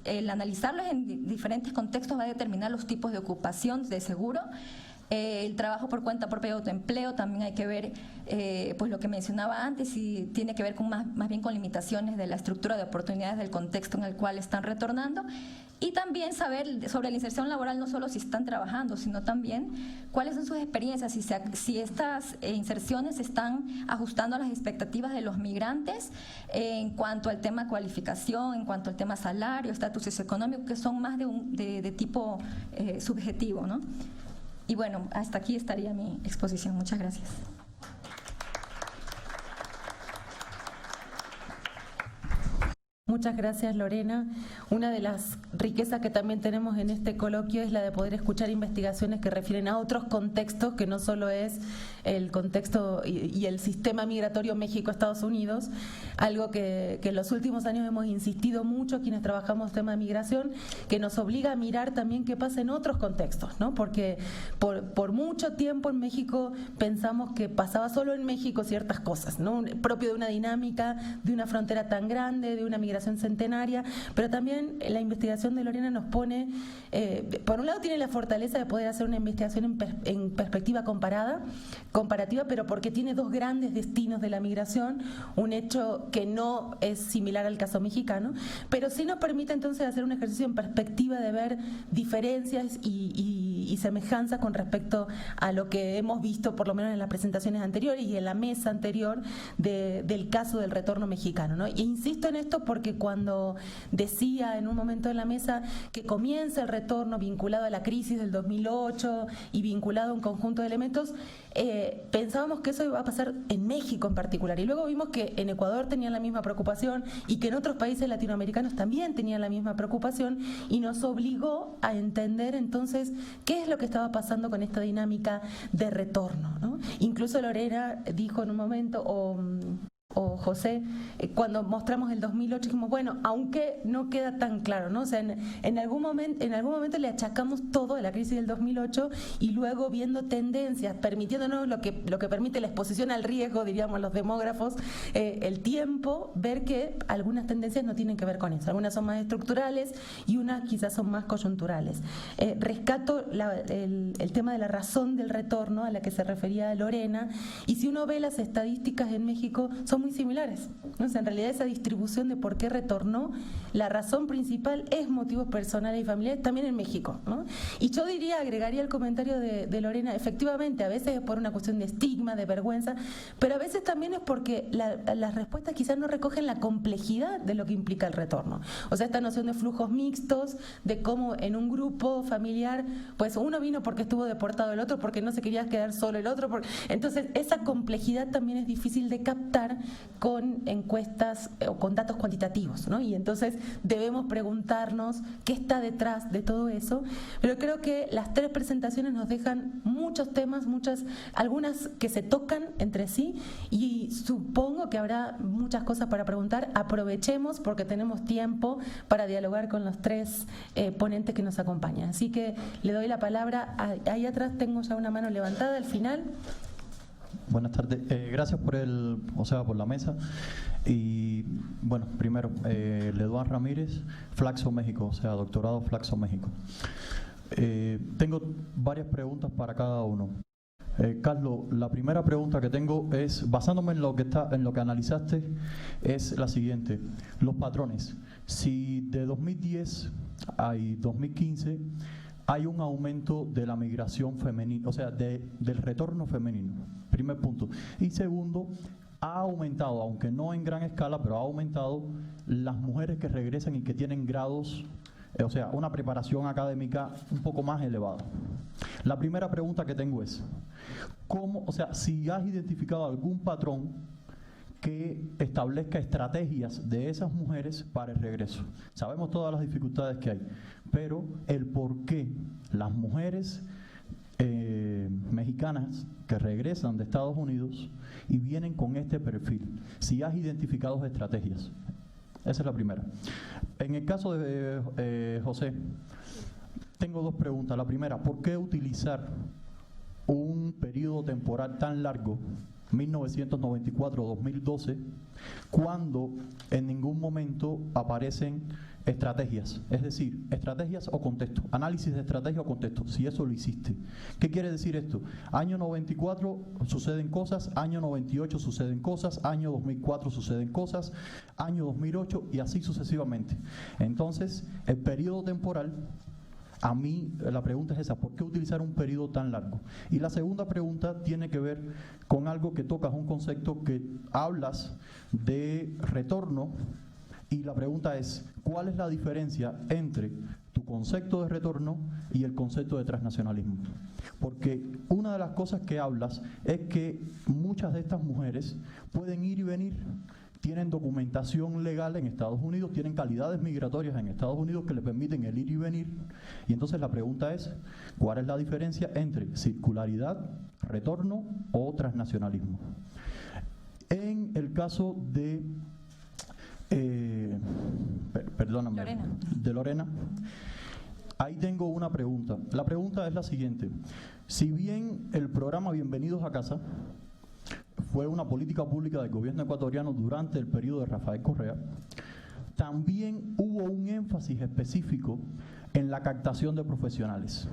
el analizarlos en diferentes contextos va a determinar los tipos de ocupación de seguro. El trabajo por cuenta propia de autoempleo, también hay que ver pues lo que mencionaba antes, y tiene que ver con más bien con limitaciones de la estructura de oportunidades del contexto en el cual están retornando. Y también saber sobre la inserción laboral, no solo si están trabajando, sino también cuáles son sus experiencias, si estas inserciones se están ajustando a las expectativas de los migrantes en cuanto al tema cualificación, en cuanto al tema salario, estatus socioeconómico, que son más de tipo subjetivo, ¿no? Y bueno, hasta aquí estaría mi exposición. Muchas gracias. Muchas gracias, Lorena. Una de las riquezas que también tenemos en este coloquio es la de poder escuchar investigaciones que refieren a otros contextos, que no solo es el contexto y el sistema migratorio México-Estados Unidos, algo que en los últimos años hemos insistido mucho quienes trabajamos tema de migración, que nos obliga a mirar también qué pasa en otros contextos, ¿no? Porque por mucho tiempo en México pensamos que pasaba solo en México ciertas cosas, ¿no? Propio de una dinámica, de una frontera tan grande, de una migración centenaria, pero también la investigación de Lorena nos pone, por un lado tiene la fortaleza de poder hacer una investigación en perspectiva comparativa, pero porque tiene dos grandes destinos de la migración, un hecho que no es similar al caso mexicano, pero sí nos permite entonces hacer un ejercicio en perspectiva de ver diferencias y semejanzas con respecto a lo que hemos visto por lo menos en las presentaciones anteriores y en la mesa anterior del caso del retorno mexicano, ¿no? E insisto en esto porque cuando decía en un momento en la mesa que comienza el retorno vinculado a la crisis del 2008 y vinculado a un conjunto de elementos, pensábamos que eso iba a pasar en México en particular, y luego vimos que en Ecuador tenían la misma preocupación y que en otros países latinoamericanos también tenían la misma preocupación, y nos obligó a entender entonces qué es lo que estaba pasando con esta dinámica de retorno, ¿no? Incluso Lorena dijo en un momento, o José, cuando mostramos el 2008 dijimos, bueno, aunque no queda tan claro, ¿no? O sea, en algún momento le achacamos todo a la crisis del 2008, y luego viendo tendencias, permitiéndonos lo que permite la exposición al riesgo, diríamos los demógrafos, el tiempo, ver que algunas tendencias no tienen que ver con eso, algunas son más estructurales y unas quizás son más coyunturales. Rescato el tema de la razón del retorno a la que se refería Lorena, y si uno ve las estadísticas en México son muy similares, ¿no? O sea, en realidad esa distribución de por qué retornó, la razón principal es motivos personales y familiares también en México, ¿no? Y yo agregaría el comentario de Lorena, efectivamente a veces es por una cuestión de estigma, de vergüenza, pero a veces también es porque las respuestas quizás no recogen la complejidad de lo que implica el retorno. O sea, esta noción de flujos mixtos, de cómo en un grupo familiar, pues uno vino porque estuvo deportado, el otro porque no se quería quedar solo, el otro entonces esa complejidad también es difícil de captar con encuestas o con datos cuantitativos, ¿no? Y entonces debemos preguntarnos qué está detrás de todo eso, pero creo que las tres presentaciones nos dejan muchos temas, algunas que se tocan entre sí, y supongo que habrá muchas cosas para preguntar. Aprovechemos porque tenemos tiempo para dialogar con los tres ponentes que nos acompañan. Así que le doy la palabra, ahí atrás tengo ya una mano levantada al final. Buenas tardes, gracias por la mesa. Y bueno, primero, Leduán Ramírez, Flaxo México, o sea, doctorado Flaxo México. Tengo varias preguntas para cada uno. Carlos, la primera pregunta que tengo es, basándome en lo que analizaste, es la siguiente: los patrones. Si de 2010 a 2015 hay un aumento de la migración femenina, o sea, del retorno femenino, primer punto. Y segundo, ha aumentado, aunque no en gran escala, pero ha aumentado las mujeres que regresan y que tienen grados, o sea, una preparación académica un poco más elevada. La primera pregunta que tengo es, ¿cómo, o sea, si has identificado algún patrón que establezca estrategias de esas mujeres para el regreso. Sabemos todas las dificultades que hay, pero el por qué las mujeres mexicanas que regresan de Estados Unidos y vienen con este perfil, si has identificado estrategias. Esa es la primera. En el caso de José, tengo dos preguntas. La primera, ¿por qué utilizar un periodo temporal tan largo, 1994-2012, cuando en ningún momento aparecen estrategias? Es decir, estrategias o contexto, análisis de estrategia o contexto, si eso lo hiciste. ¿Qué quiere decir esto? Año 94 suceden cosas, año 98 suceden cosas, año 2004 suceden cosas, año 2008 y así sucesivamente. Entonces, el periodo temporal, a mí la pregunta es esa, ¿por qué utilizar un periodo tan largo? Y la segunda pregunta tiene que ver con algo que tocas, un concepto que hablas de retorno, y la pregunta es, ¿cuál es la diferencia entre tu concepto de retorno y el concepto de transnacionalismo? Porque una de las cosas que hablas es que muchas de estas mujeres pueden ir y venir, tienen documentación legal en Estados Unidos, tienen calidades migratorias en Estados Unidos que les permiten el ir y venir. Y entonces la pregunta es, ¿cuál es la diferencia entre circularidad, retorno o transnacionalismo? En el caso de, de Lorena, ahí tengo una pregunta. La pregunta es la siguiente. Si bien el programa Bienvenidos a Casa fue una política pública del gobierno ecuatoriano durante el periodo de Rafael Correa, también hubo un énfasis específico en la captación de profesionales.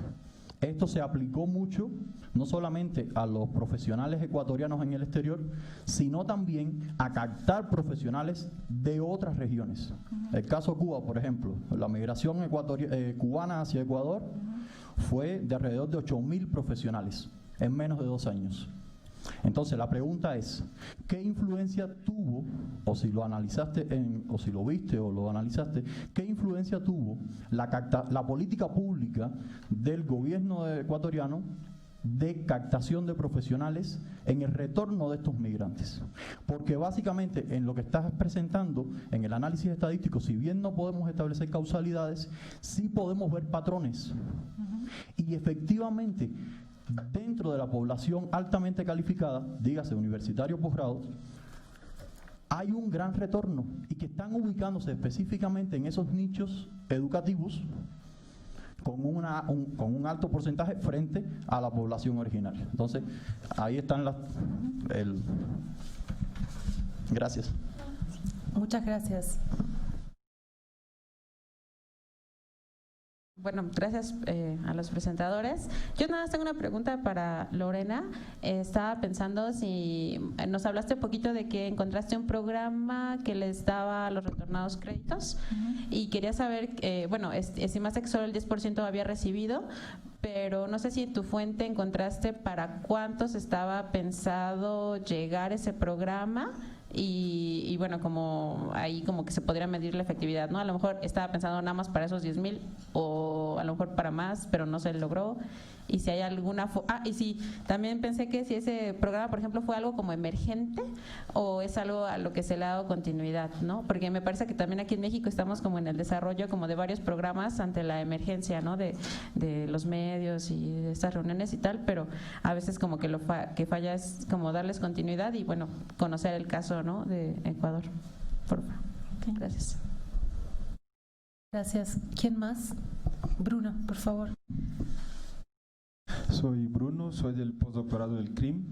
Esto se aplicó mucho, no solamente a los profesionales ecuatorianos en el exterior, sino también a captar profesionales de otras regiones. El caso Cuba, por ejemplo, la migración cubana hacia Ecuador fue de alrededor de 8.000 profesionales en menos de 2 años. Entonces la pregunta es, ¿qué influencia tuvo, o si lo analizaste, o si lo viste o lo analizaste, qué influencia tuvo la política pública del gobierno ecuatoriano de captación de profesionales en el retorno de estos migrantes? Porque básicamente en lo que estás presentando, en el análisis estadístico, si bien no podemos establecer causalidades, sí podemos ver patrones. Y efectivamente, dentro de la población altamente calificada, dígase universitario posgrado, hay un gran retorno y que están ubicándose específicamente en esos nichos educativos con un alto porcentaje frente a la población originaria. Entonces, ahí están Gracias. Muchas gracias. Bueno, gracias a los presentadores. Yo nada más tengo una pregunta para Lorena. Estaba pensando si nos hablaste un poquito de que encontraste un programa que les daba a los retornados créditos y quería saber, bueno, estimaste que solo el 10% había recibido, pero no sé si en tu fuente encontraste para cuántos estaba pensado llegar ese programa. Y bueno, como ahí como que se podría medir la efectividad, ¿no? A lo mejor estaba pensando nada más para esos 10,000 o a lo mejor para más, pero no se logró. Y si hay alguna... y si también pensé que si ese programa, por ejemplo, fue algo como emergente o es algo a lo que se le ha dado continuidad, ¿no? Porque me parece que también aquí en México estamos como en el desarrollo como de varios programas ante la emergencia, ¿no? De los medios y de estas reuniones y tal, pero a veces como que que falla es como darles continuidad y bueno, conocer el caso, ¿no? De Ecuador. Por favor. Okay. Gracias. Gracias. ¿Quién más? Bruno, por favor. Soy Bruno, soy del postdoctorado del CRIM.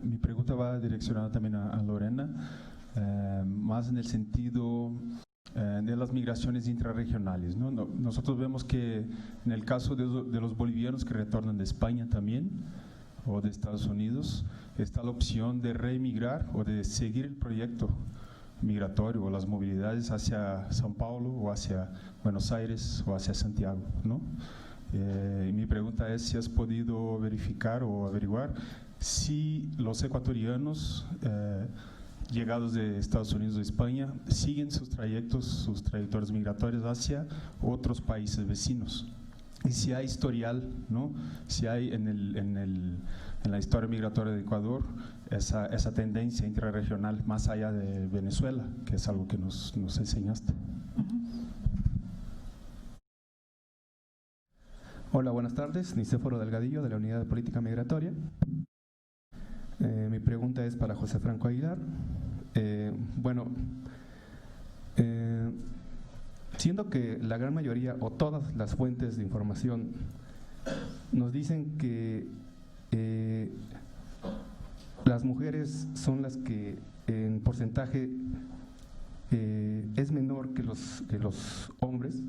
Mi pregunta va direccionada también a Lorena, más en el sentido de las migraciones intrarregionales, ¿no? Nosotros vemos que en el caso de los bolivianos que retornan de España también, o de Estados Unidos, está la opción de reemigrar o de seguir el proyecto migratorio o las movilidades hacia São Paulo o hacia Buenos Aires o hacia Santiago, ¿no? Y mi pregunta es si has podido verificar o averiguar si los ecuatorianos llegados de Estados Unidos o España siguen sus trayectorias migratorias hacia otros países vecinos, y si hay historial, ¿no? Si hay en la historia migratoria de Ecuador esa tendencia intrarregional más allá de Venezuela, que es algo que nos enseñaste. Hola, buenas tardes. Nicéforo Delgadillo, de la Unidad de Política Migratoria. Mi pregunta es para José Franco Aguilar. Siendo que la gran mayoría o todas las fuentes de información nos dicen que las mujeres son las que en porcentaje es menor que los hombres,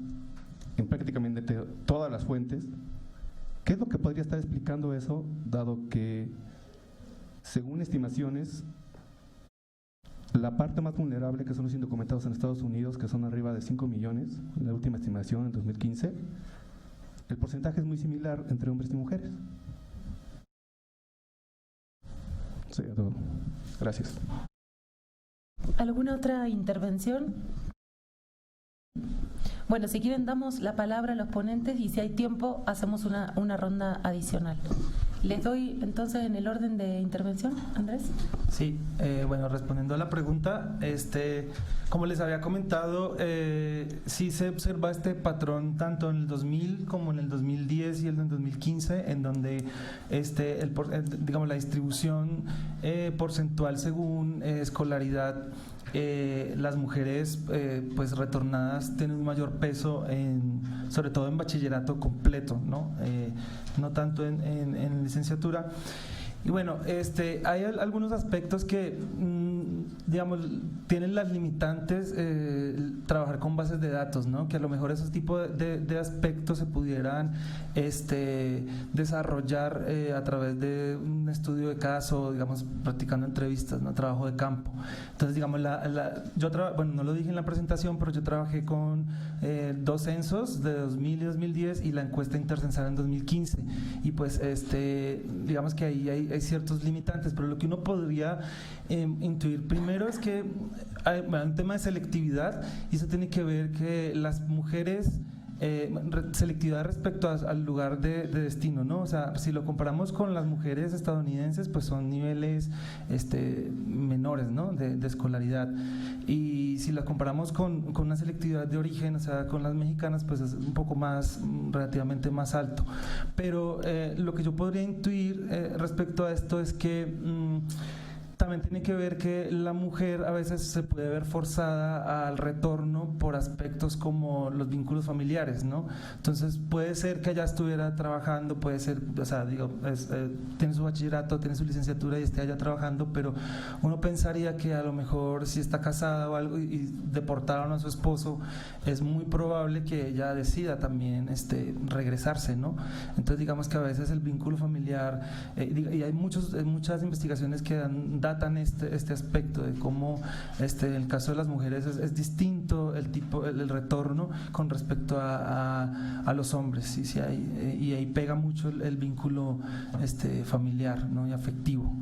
en prácticamente todas las fuentes, ¿qué es lo que podría estar explicando eso, dado que, según estimaciones, la parte más vulnerable, que son los indocumentados en Estados Unidos, que son arriba de 5 millones, la última estimación en 2015, el porcentaje es muy similar entre hombres y mujeres? Sería todo. Gracias. ¿Alguna otra intervención? Bueno, si quieren damos la palabra a los ponentes y si hay tiempo hacemos una ronda adicional. Les doy entonces en el orden de intervención, Andrés. Sí, bueno, respondiendo a la pregunta, como les había comentado, sí se observa este patrón tanto en el 2000 como en el 2010 y el 2015, en donde digamos, la distribución porcentual según escolaridad, las mujeres pues retornadas tienen un mayor peso sobre todo en bachillerato completo, no tanto en licenciatura. Y bueno, hay algunos aspectos que, digamos, tienen las limitantes trabajar con bases de datos, ¿no? Que a lo mejor esos tipos de aspectos se pudieran desarrollar a través de un estudio de caso, digamos, practicando entrevistas, ¿no? Trabajo de campo. Entonces, digamos, bueno, no lo dije en la presentación, pero yo trabajé con 2 censos de 2000 y 2010 y la encuesta intercensal en 2015. Y pues, digamos que ahí hay ciertos limitantes, pero lo que uno podría intuir primero es que hay un tema de selectividad, y eso tiene que ver que las mujeres, selectividad respecto al lugar de destino, ¿no? O sea, si lo comparamos con las mujeres estadounidenses, pues son niveles menores, ¿no? de escolaridad, y si lo comparamos con una selectividad de origen, o sea, con las mexicanas, pues es un poco más, relativamente más alto. Pero lo que yo podría intuir respecto a esto es que también tiene que ver que la mujer a veces se puede ver forzada al retorno por aspectos como los vínculos familiares, ¿no? Entonces puede ser que allá estuviera trabajando, puede ser, o sea, digo, tiene su bachillerato, tiene su licenciatura y esté allá trabajando, pero uno pensaría que a lo mejor si está casada o algo y deportaron a su esposo, es muy probable que ella decida también regresarse, ¿no? Entonces digamos que a veces el vínculo familiar, y hay muchas investigaciones que datan este aspecto de cómo en el caso de las mujeres es distinto el retorno con respecto a los hombres, y ahí pega mucho el vínculo familiar, ¿no? Y afectivo.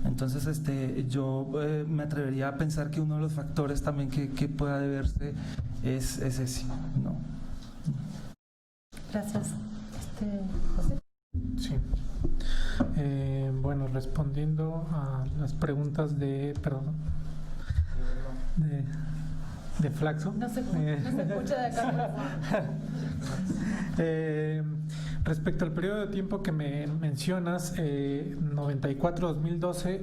Entonces yo me atrevería a pensar que uno de los factores también que pueda deberse es ese, ¿no? Gracias. José. Sí. Bueno, respondiendo a las preguntas de Flaxo. No se escucha de acá. Respecto al periodo de tiempo que me mencionas, 94-2012,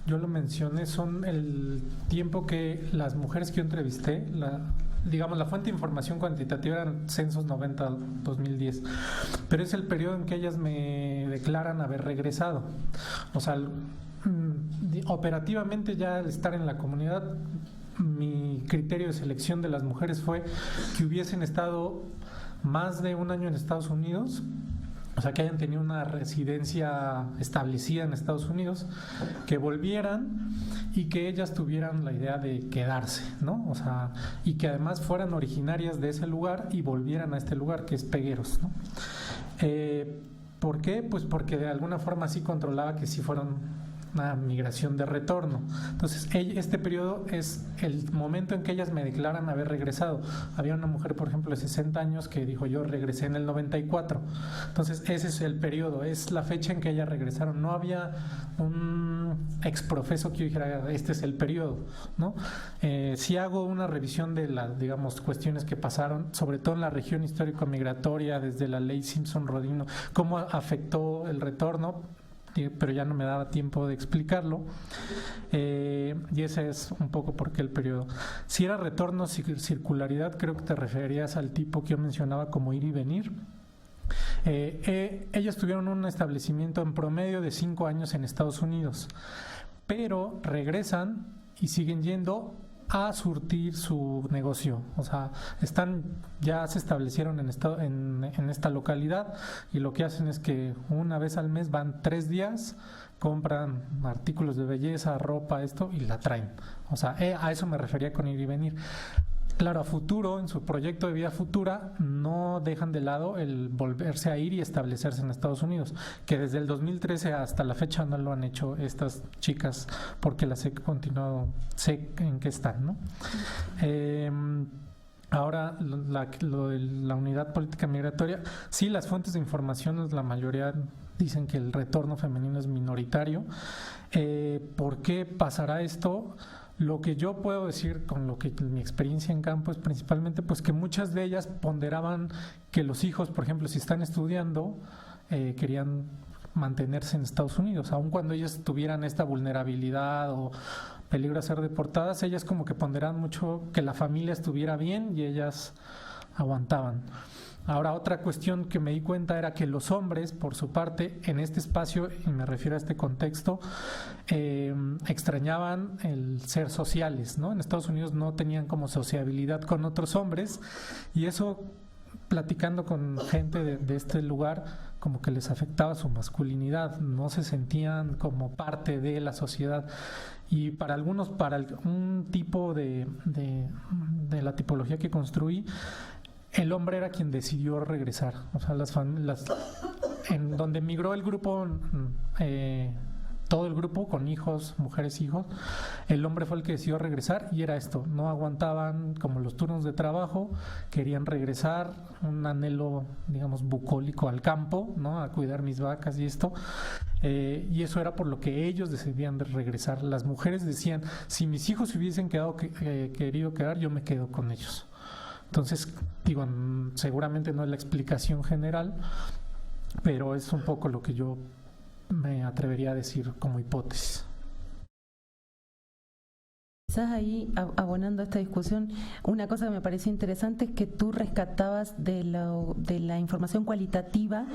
yo lo mencioné, son el tiempo que las mujeres que yo entrevisté, digamos, la fuente de información cuantitativa eran censos 90-2010, pero es el periodo en que ellas me declaran haber regresado. O sea, operativamente ya al estar en la comunidad, mi criterio de selección de las mujeres fue que hubiesen estado más de un año en Estados Unidos, o sea, que hayan tenido una residencia establecida en Estados Unidos, que volvieran y que ellas tuvieran la idea de quedarse, ¿no? O sea, y que además fueran originarias de ese lugar y volvieran a este lugar que es Pegueros, ¿no? ¿Por qué? Pues porque de alguna forma sí controlaba que sí fueron una migración de retorno. Entonces, este periodo es el momento en que ellas me declaran haber regresado. Había una mujer, por ejemplo, de 60 años que dijo: yo regresé en el 94. Entonces, ese es el periodo, es la fecha en que ellas regresaron. No había un exprofeso que yo dijera: este es el periodo, ¿no? Si hago una revisión de las, digamos, cuestiones que pasaron, sobre todo en la región histórico-migratoria, desde la ley Simpson-Rodino, cómo afectó el retorno, pero ya no me daba tiempo de explicarlo, y ese es un poco por qué el periodo. Si era retorno, circularidad, creo que te referías al tipo que yo mencionaba como ir y venir. Ellas tuvieron un establecimiento en promedio de 5 años en Estados Unidos, pero regresan y siguen yendo a surtir su negocio. O sea, ya se establecieron en esta localidad, y lo que hacen es que una vez al mes van 3 días, compran artículos de belleza, ropa, y la traen. O sea, a eso me refería con ir y venir. Claro, a futuro, en su proyecto de vida futura, no dejan de lado el volverse a ir y establecerse en Estados Unidos, que desde el 2013 hasta la fecha no lo han hecho estas chicas, porque las he continuado, sé en qué están, ¿no? Ahora, lo de la unidad política migratoria, sí, las fuentes de información, la mayoría dicen que el retorno femenino es minoritario. ¿Por qué pasará esto? Lo que yo puedo decir con mi experiencia en campo es principalmente pues que muchas de ellas ponderaban que los hijos, por ejemplo, si están estudiando, querían mantenerse en Estados Unidos, aun cuando ellas tuvieran esta vulnerabilidad o peligro de ser deportadas, ellas como que ponderaban mucho que la familia estuviera bien y ellas aguantaban. Ahora, otra cuestión que me di cuenta era que los hombres, por su parte, en este espacio, y me refiero a este contexto, extrañaban el ser sociales, ¿no? En Estados Unidos no tenían como sociabilidad con otros hombres, y eso, platicando con gente de este lugar, como que les afectaba su masculinidad, no se sentían como parte de la sociedad. Y para algunos, un tipo de la tipología que construí, el hombre era quien decidió regresar. O sea, en donde migró el grupo, todo el grupo con hijos, mujeres, hijos, el hombre fue el que decidió regresar, y era esto: no aguantaban como los turnos de trabajo, querían regresar, un anhelo, digamos, bucólico al campo, ¿no? A cuidar mis vacas y esto. Y eso era por lo que ellos decidían de regresar. Las mujeres decían: si mis hijos se hubiesen querido quedar, yo me quedo con ellos. Entonces, digo, seguramente no es la explicación general, pero es un poco lo que yo me atrevería a decir como hipótesis. Quizás ahí, abonando a esta discusión, una cosa que me pareció interesante es que tú rescatabas de la información cualitativa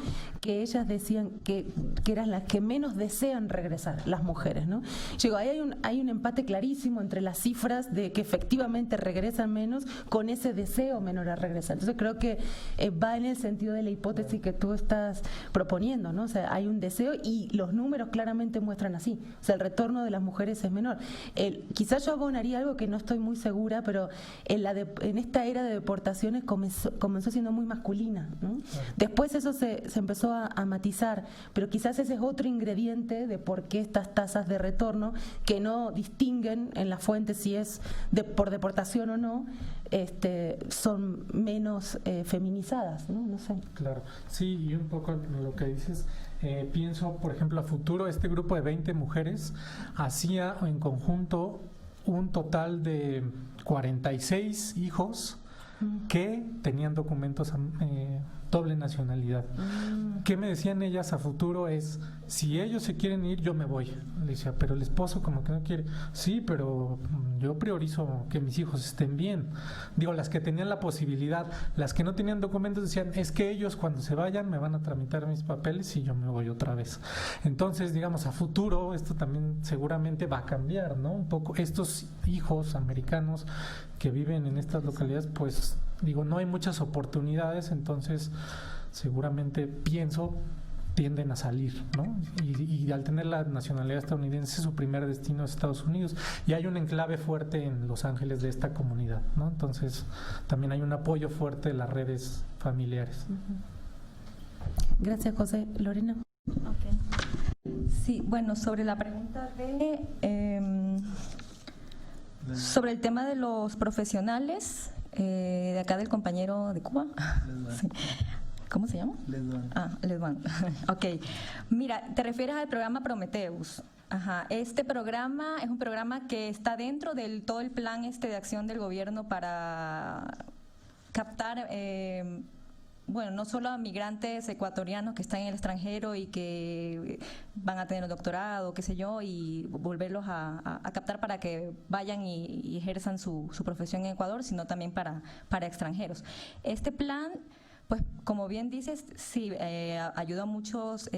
que ellas decían que eran las que menos desean regresar, las mujeres, ¿no? Digo, ahí hay un empate clarísimo entre las cifras de que efectivamente regresan menos con ese deseo menor a regresar. Entonces creo que va en el sentido de la hipótesis que tú estás proponiendo, ¿no? O sea, hay un deseo y los números claramente muestran así. O sea, el retorno de las mujeres es menor. Quizás yo haría algo que no estoy muy segura, pero en esta era de deportaciones comenzó siendo muy masculina, ¿no? Después eso se empezó a matizar, pero quizás ese es otro ingrediente de por qué estas tasas de retorno, que no distinguen en la fuente si es por deportación o no, son menos feminizadas, ¿no? No sé. Claro, sí, y un poco lo que dices, pienso, por ejemplo, a futuro, este grupo de 20 mujeres hacía en conjunto un total de 46 hijos que tenían documentos doble nacionalidad. ¿Qué me decían ellas a futuro? Es: si ellos se quieren ir, yo me voy. Le decía: pero el esposo como que no quiere. Sí, pero yo priorizo que mis hijos estén bien. Digo, las que tenían la posibilidad. Las que no tenían documentos decían: es que ellos cuando se vayan me van a tramitar mis papeles y yo me voy otra vez. Entonces, digamos, a futuro esto también seguramente va a cambiar, ¿no? Un poco estos hijos americanos que viven en estas localidades, pues digo, no hay muchas oportunidades, entonces seguramente tienden a salir, ¿no? Y al tener la nacionalidad estadounidense, su primer destino es Estados Unidos, y hay un enclave fuerte en Los Ángeles de esta comunidad, ¿no? Entonces también hay un apoyo fuerte de las redes familiares. Gracias, José. Lorena. Okay. Sí, bueno, sobre la pregunta sobre el tema de los profesionales, de acá del compañero de Cuba. Sí. ¿Cómo se llama? Lesduan. Lesduan. Ok. Mira, te refieres al programa Prometheus. Ajá. Este programa es un programa que está dentro del todo el plan de acción del gobierno para captar, bueno, no solo a migrantes ecuatorianos que están en el extranjero y que van a tener un doctorado, qué sé yo, y volverlos a captar para que vayan y ejerzan su profesión en Ecuador, sino también para extranjeros. Este plan, pues como bien dices, sí, ayuda a muchos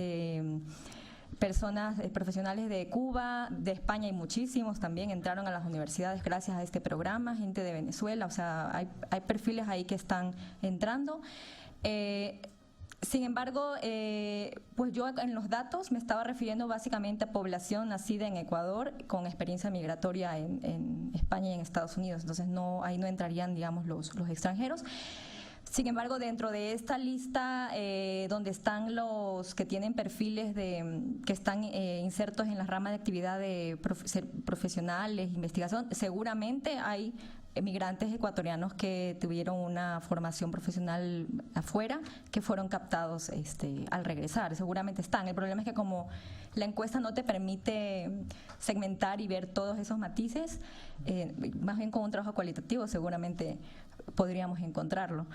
personas, profesionales de Cuba, de España, y muchísimos también entraron a las universidades gracias a este programa, gente de Venezuela, o sea, hay perfiles ahí que están entrando. Sin embargo, pues yo en los datos me estaba refiriendo básicamente a población nacida en Ecuador con experiencia migratoria en España y en Estados Unidos, entonces ahí no entrarían, digamos, los extranjeros. Sin embargo, dentro de esta lista donde están los que tienen perfiles que están insertos en la rama de actividad de profesionales, investigación, seguramente hay migrantes ecuatorianos que tuvieron una formación profesional afuera, que fueron captados al regresar. Seguramente están. El problema es que como la encuesta no te permite segmentar y ver todos esos matices, más bien con un trabajo cualitativo seguramente podríamos encontrarlo.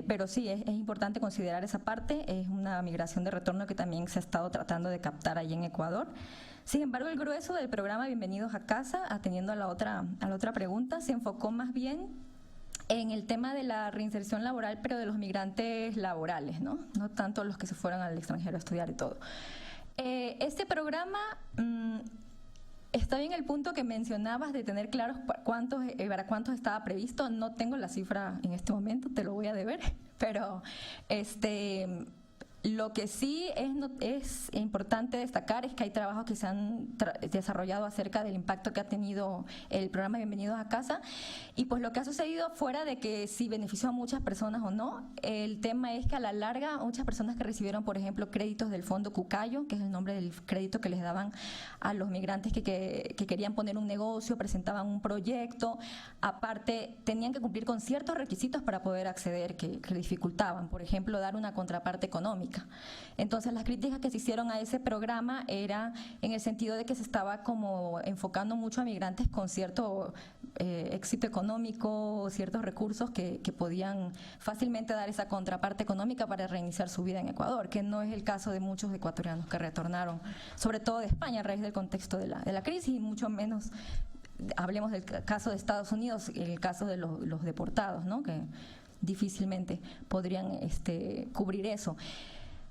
Pero sí, es importante considerar esa parte. Es una migración de retorno que también se ha estado tratando de captar allí en Ecuador. Sin embargo, el grueso del programa Bienvenidos a Casa, atendiendo a la otra pregunta, se enfocó más bien en el tema de la reinserción laboral, pero de los migrantes laborales, ¿no? No tanto los que se fueron al extranjero a estudiar y todo. Este programa está bien el punto que mencionabas de tener claros para cuántos estaba previsto. No tengo la cifra en este momento, te lo voy a deber, pero lo que sí es importante destacar es que hay trabajos que se han desarrollado acerca del impacto que ha tenido el programa Bienvenidos a Casa, y pues lo que ha sucedido, fuera de que si benefició a muchas personas o no, el tema es que a la larga muchas personas que recibieron, por ejemplo, créditos del Fondo Cucayo, que es el nombre del crédito que les daban a los migrantes que querían poner un negocio, presentaban un proyecto, aparte tenían que cumplir con ciertos requisitos para poder acceder que dificultaban, por ejemplo, dar una contraparte económica. Entonces las críticas que se hicieron a ese programa era en el sentido de que se estaba como enfocando mucho a migrantes con cierto éxito económico, ciertos recursos que podían fácilmente dar esa contraparte económica para reiniciar su vida en Ecuador, que no es el caso de muchos ecuatorianos que retornaron, sobre todo de España a raíz del contexto de la crisis, y mucho menos hablemos del caso de Estados Unidos, el caso de los deportados, ¿no? Que difícilmente podrían cubrir eso.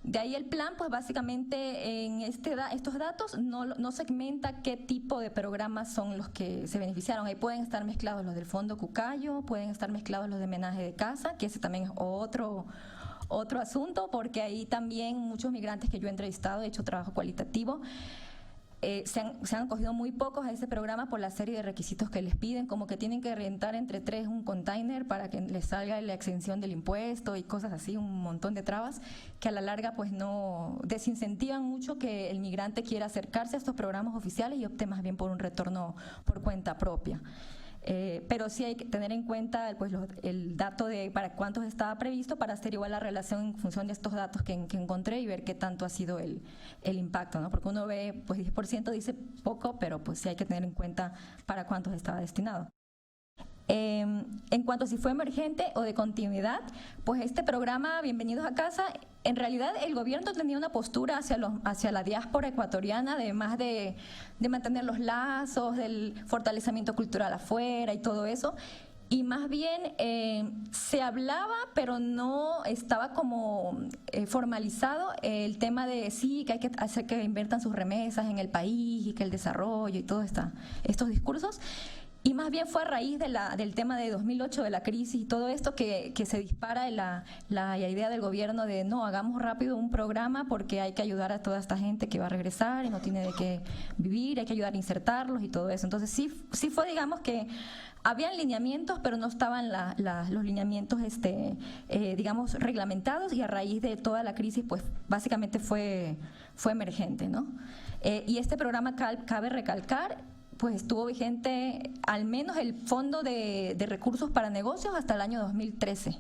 De ahí el plan, pues básicamente en estos datos no segmenta qué tipo de programas son los que se beneficiaron. Ahí pueden estar mezclados los del Fondo Cucayo, pueden estar mezclados los de homenaje de casa, que ese también es otro asunto, porque ahí también muchos migrantes que yo he entrevistado, he hecho trabajo cualitativo, se han acogido muy pocos a ese programa por la serie de requisitos que les piden, como que tienen que rentar entre 3 un container para que les salga la exención del impuesto y cosas así, un montón de trabas que a la larga pues no desincentivan mucho que el migrante quiera acercarse a estos programas oficiales y opte más bien por un retorno por cuenta propia. Pero sí hay que tener en cuenta pues, el dato de para cuántos estaba previsto, para hacer igual la relación en función de estos datos que encontré y ver qué tanto ha sido el impacto, ¿no? Porque uno ve, pues 10% dice poco, pero pues sí hay que tener en cuenta para cuántos estaba destinado. En cuanto a si fue emergente o de continuidad, pues este programa Bienvenidos a Casa, en realidad el gobierno tenía una postura hacia la diáspora ecuatoriana, además de mantener los lazos, del fortalecimiento cultural afuera y todo eso, y más bien se hablaba, pero no estaba como formalizado el tema de sí, que hay que hacer que inviertan sus remesas en el país y que el desarrollo y todos estos discursos. Y más bien fue a raíz del tema de 2008, de la crisis y todo esto, que se dispara la idea del gobierno de no, hagamos rápido un programa porque hay que ayudar a toda esta gente que va a regresar y no tiene de qué vivir, hay que ayudar a insertarlos y todo eso. Entonces sí fue, digamos que habían lineamientos, pero no estaban los lineamientos, digamos, reglamentados, y a raíz de toda la crisis, pues básicamente fue emergente, ¿no? Y este programa, cabe recalcar, pues estuvo vigente al menos el Fondo de Recursos para Negocios hasta el año 2013,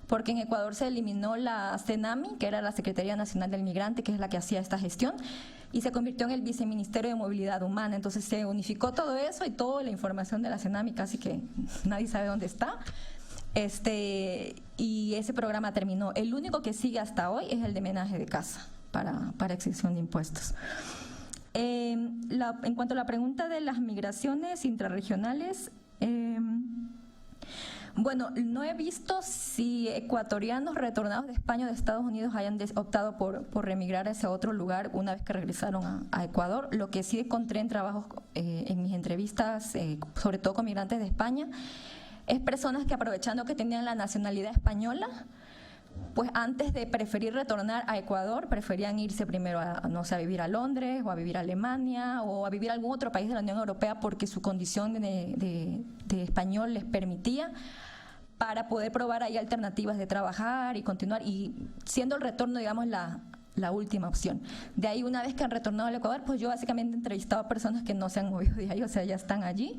porque en Ecuador se eliminó la CENAMI, que era la Secretaría Nacional del Migrante, que es la que hacía esta gestión, y se convirtió en el Viceministerio de Movilidad Humana. Entonces se unificó todo eso y toda la información de la CENAMI casi que nadie sabe dónde está. Y ese programa terminó. El único que sigue hasta hoy es el de menaje de casa para exención de impuestos. En cuanto a la pregunta de las migraciones intrarregionales, bueno, no he visto si ecuatorianos retornados de España o de Estados Unidos hayan optado por remigrar a ese otro lugar una vez que regresaron a Ecuador. Lo que sí encontré en trabajos, en mis entrevistas, sobre todo con migrantes de España, es personas que, aprovechando que tenían la nacionalidad española, pues antes de preferir retornar a Ecuador, preferían irse primero a vivir a Londres o a vivir a Alemania o a vivir a algún otro país de la Unión Europea, porque su condición de español les permitía, para poder probar ahí alternativas de trabajar y continuar, y siendo el retorno, digamos, la última opción. De ahí, una vez que han retornado al Ecuador, pues yo básicamente he entrevistado a personas que no se han movido de ahí, o sea, ya están allí,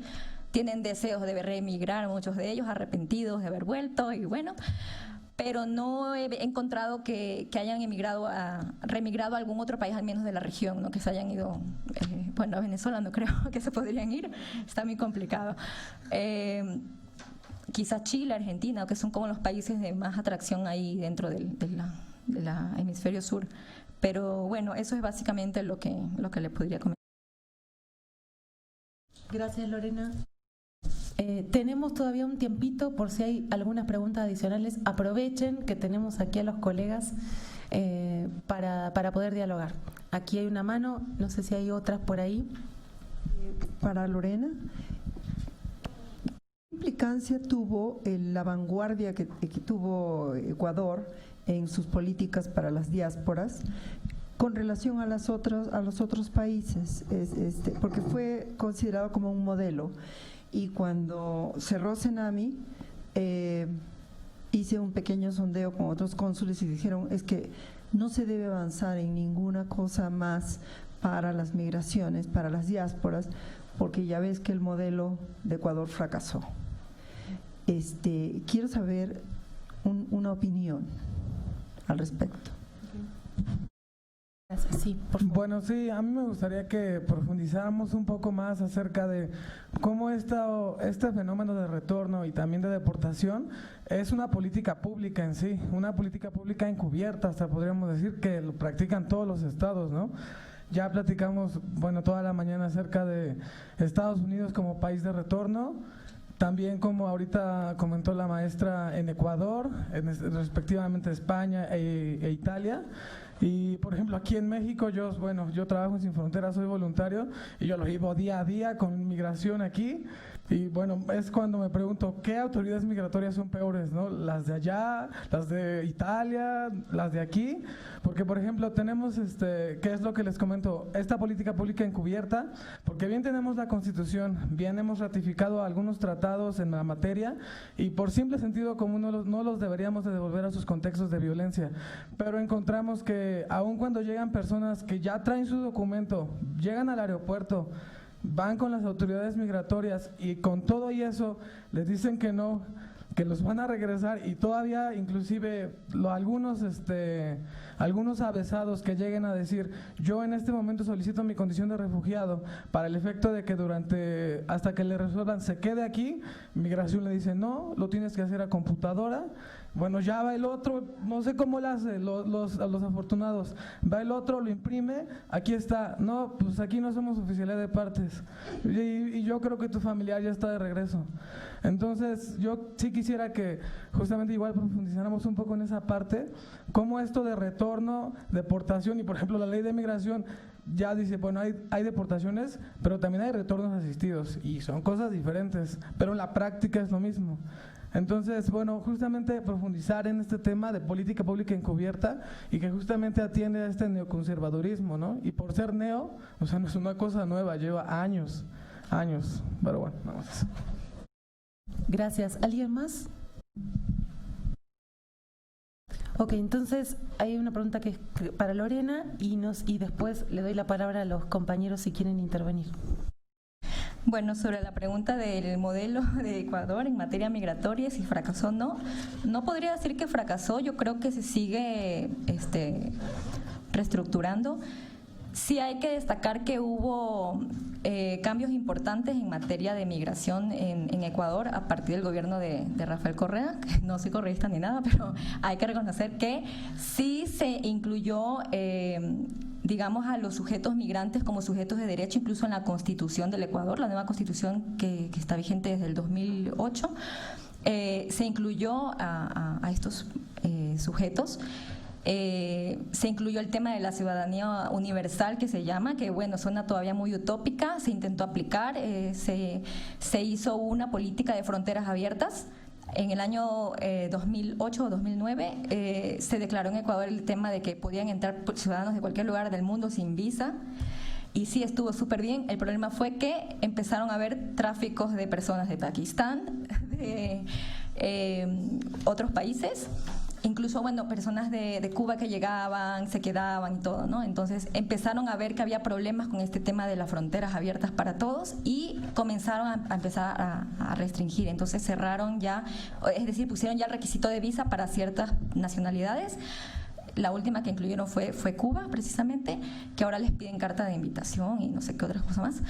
tienen deseos de reemigrar, muchos de ellos arrepentidos de haber vuelto, y bueno, pero no he encontrado que hayan remigrado a algún otro país, al menos de la región, ¿no? Que se hayan ido, bueno, a Venezuela no creo que se podrían ir, está muy complicado. Quizás Chile, Argentina, que son como los países de más atracción ahí dentro del hemisferio sur. Pero bueno, eso es básicamente lo que le podría comentar. Gracias, Lorena. Tenemos todavía un tiempito por si hay algunas preguntas adicionales. Aprovechen que tenemos aquí a los colegas para poder dialogar. Aquí hay una mano, no sé si hay otras por ahí. Para Lorena, ¿qué implicancia tuvo la vanguardia que tuvo Ecuador en sus políticas para las diásporas con relación a los otros países? Porque fue considerado como un modelo. Y cuando cerró CENAMI, hice un pequeño sondeo con otros cónsules y dijeron, es que no se debe avanzar en ninguna cosa más para las migraciones, para las diásporas, porque ya ves que el modelo de Ecuador fracasó. Quiero saber una opinión al respecto. Sí, por favor. Bueno, sí, a mí me gustaría que profundizáramos un poco más acerca de cómo este fenómeno de retorno y también de deportación es una política pública en sí, una política pública encubierta, hasta podríamos decir que lo practican todos los estados, ¿no? Ya platicamos, bueno, toda la mañana acerca de Estados Unidos como país de retorno, también, como ahorita comentó la maestra, en Ecuador, respectivamente España e Italia. Y por ejemplo, aquí en México, yo trabajo en Sin Fronteras, soy voluntario y yo lo vivo día a día con migración aquí. Y bueno, es cuando me pregunto, ¿qué autoridades migratorias son peores, no? ¿Las de allá, las de Italia, las de aquí? Porque por ejemplo tenemos, ¿qué es lo que les comento? Esta política pública encubierta, porque bien tenemos la Constitución, bien hemos ratificado algunos tratados en la materia y por simple sentido común no los deberíamos de devolver a sus contextos de violencia, pero encontramos que aun cuando llegan personas que ya traen su documento, llegan al aeropuerto, van con las autoridades migratorias y con todo y eso les dicen que no, que los van a regresar, y todavía inclusive algunos avesados que lleguen a decir, yo en este momento solicito mi condición de refugiado para el efecto de que hasta que le resuelvan se quede aquí, migración le dice no, lo tienes que hacer a computadora, Bueno, ya va el otro, no sé cómo lo hace, los afortunados. Va el otro, lo imprime, aquí está. No, pues aquí no somos oficialidad de partes. Y yo creo que tu familiar ya está de regreso. Entonces, yo sí quisiera que justamente igual profundizáramos un poco en esa parte, cómo esto de retorno, deportación y, por ejemplo, la ley de migración ya dice, bueno, hay deportaciones, pero también hay retornos asistidos y son cosas diferentes, pero en la práctica es lo mismo. Entonces, bueno, justamente profundizar en este tema de política pública encubierta y que justamente atiende a este neoconservadurismo, ¿no? Y por ser neo, o sea, no es una cosa nueva, lleva años, pero bueno, vamos a eso. Gracias. ¿Alguien más? Ok, entonces hay una pregunta que es para Lorena y después le doy la palabra a los compañeros si quieren intervenir. Bueno, sobre la pregunta del modelo de Ecuador en materia migratoria, si fracasó o no, no podría decir que fracasó, yo creo que se sigue reestructurando. Sí hay que destacar que hubo cambios importantes en materia de migración en Ecuador a partir del gobierno de Rafael Correa, que no soy correísta ni nada, pero hay que reconocer que sí se incluyó digamos, a los sujetos migrantes como sujetos de derecho, incluso en la Constitución del Ecuador, la nueva Constitución que está vigente desde el 2008, se incluyó a estos sujetos. Se incluyó el tema de la ciudadanía universal, que se llama, que bueno, suena todavía muy utópica, se intentó aplicar, se hizo una política de fronteras abiertas. En el año 2008 o 2009 se declaró en Ecuador el tema de que podían entrar ciudadanos de cualquier lugar del mundo sin visa. Y sí, estuvo súper bien. El problema fue que empezaron a haber tráficos de personas de Pakistán, de otros países, incluso, bueno, personas de Cuba que llegaban, se quedaban y todo, ¿no? Entonces empezaron a ver que había problemas con este tema de las fronteras abiertas para todos y comenzaron a empezar a restringir. Entonces cerraron ya, es decir, pusieron ya el requisito de visa para ciertas nacionalidades. La última que incluyeron fue Cuba, precisamente, que ahora les piden carta de invitación y no sé qué otras cosas más.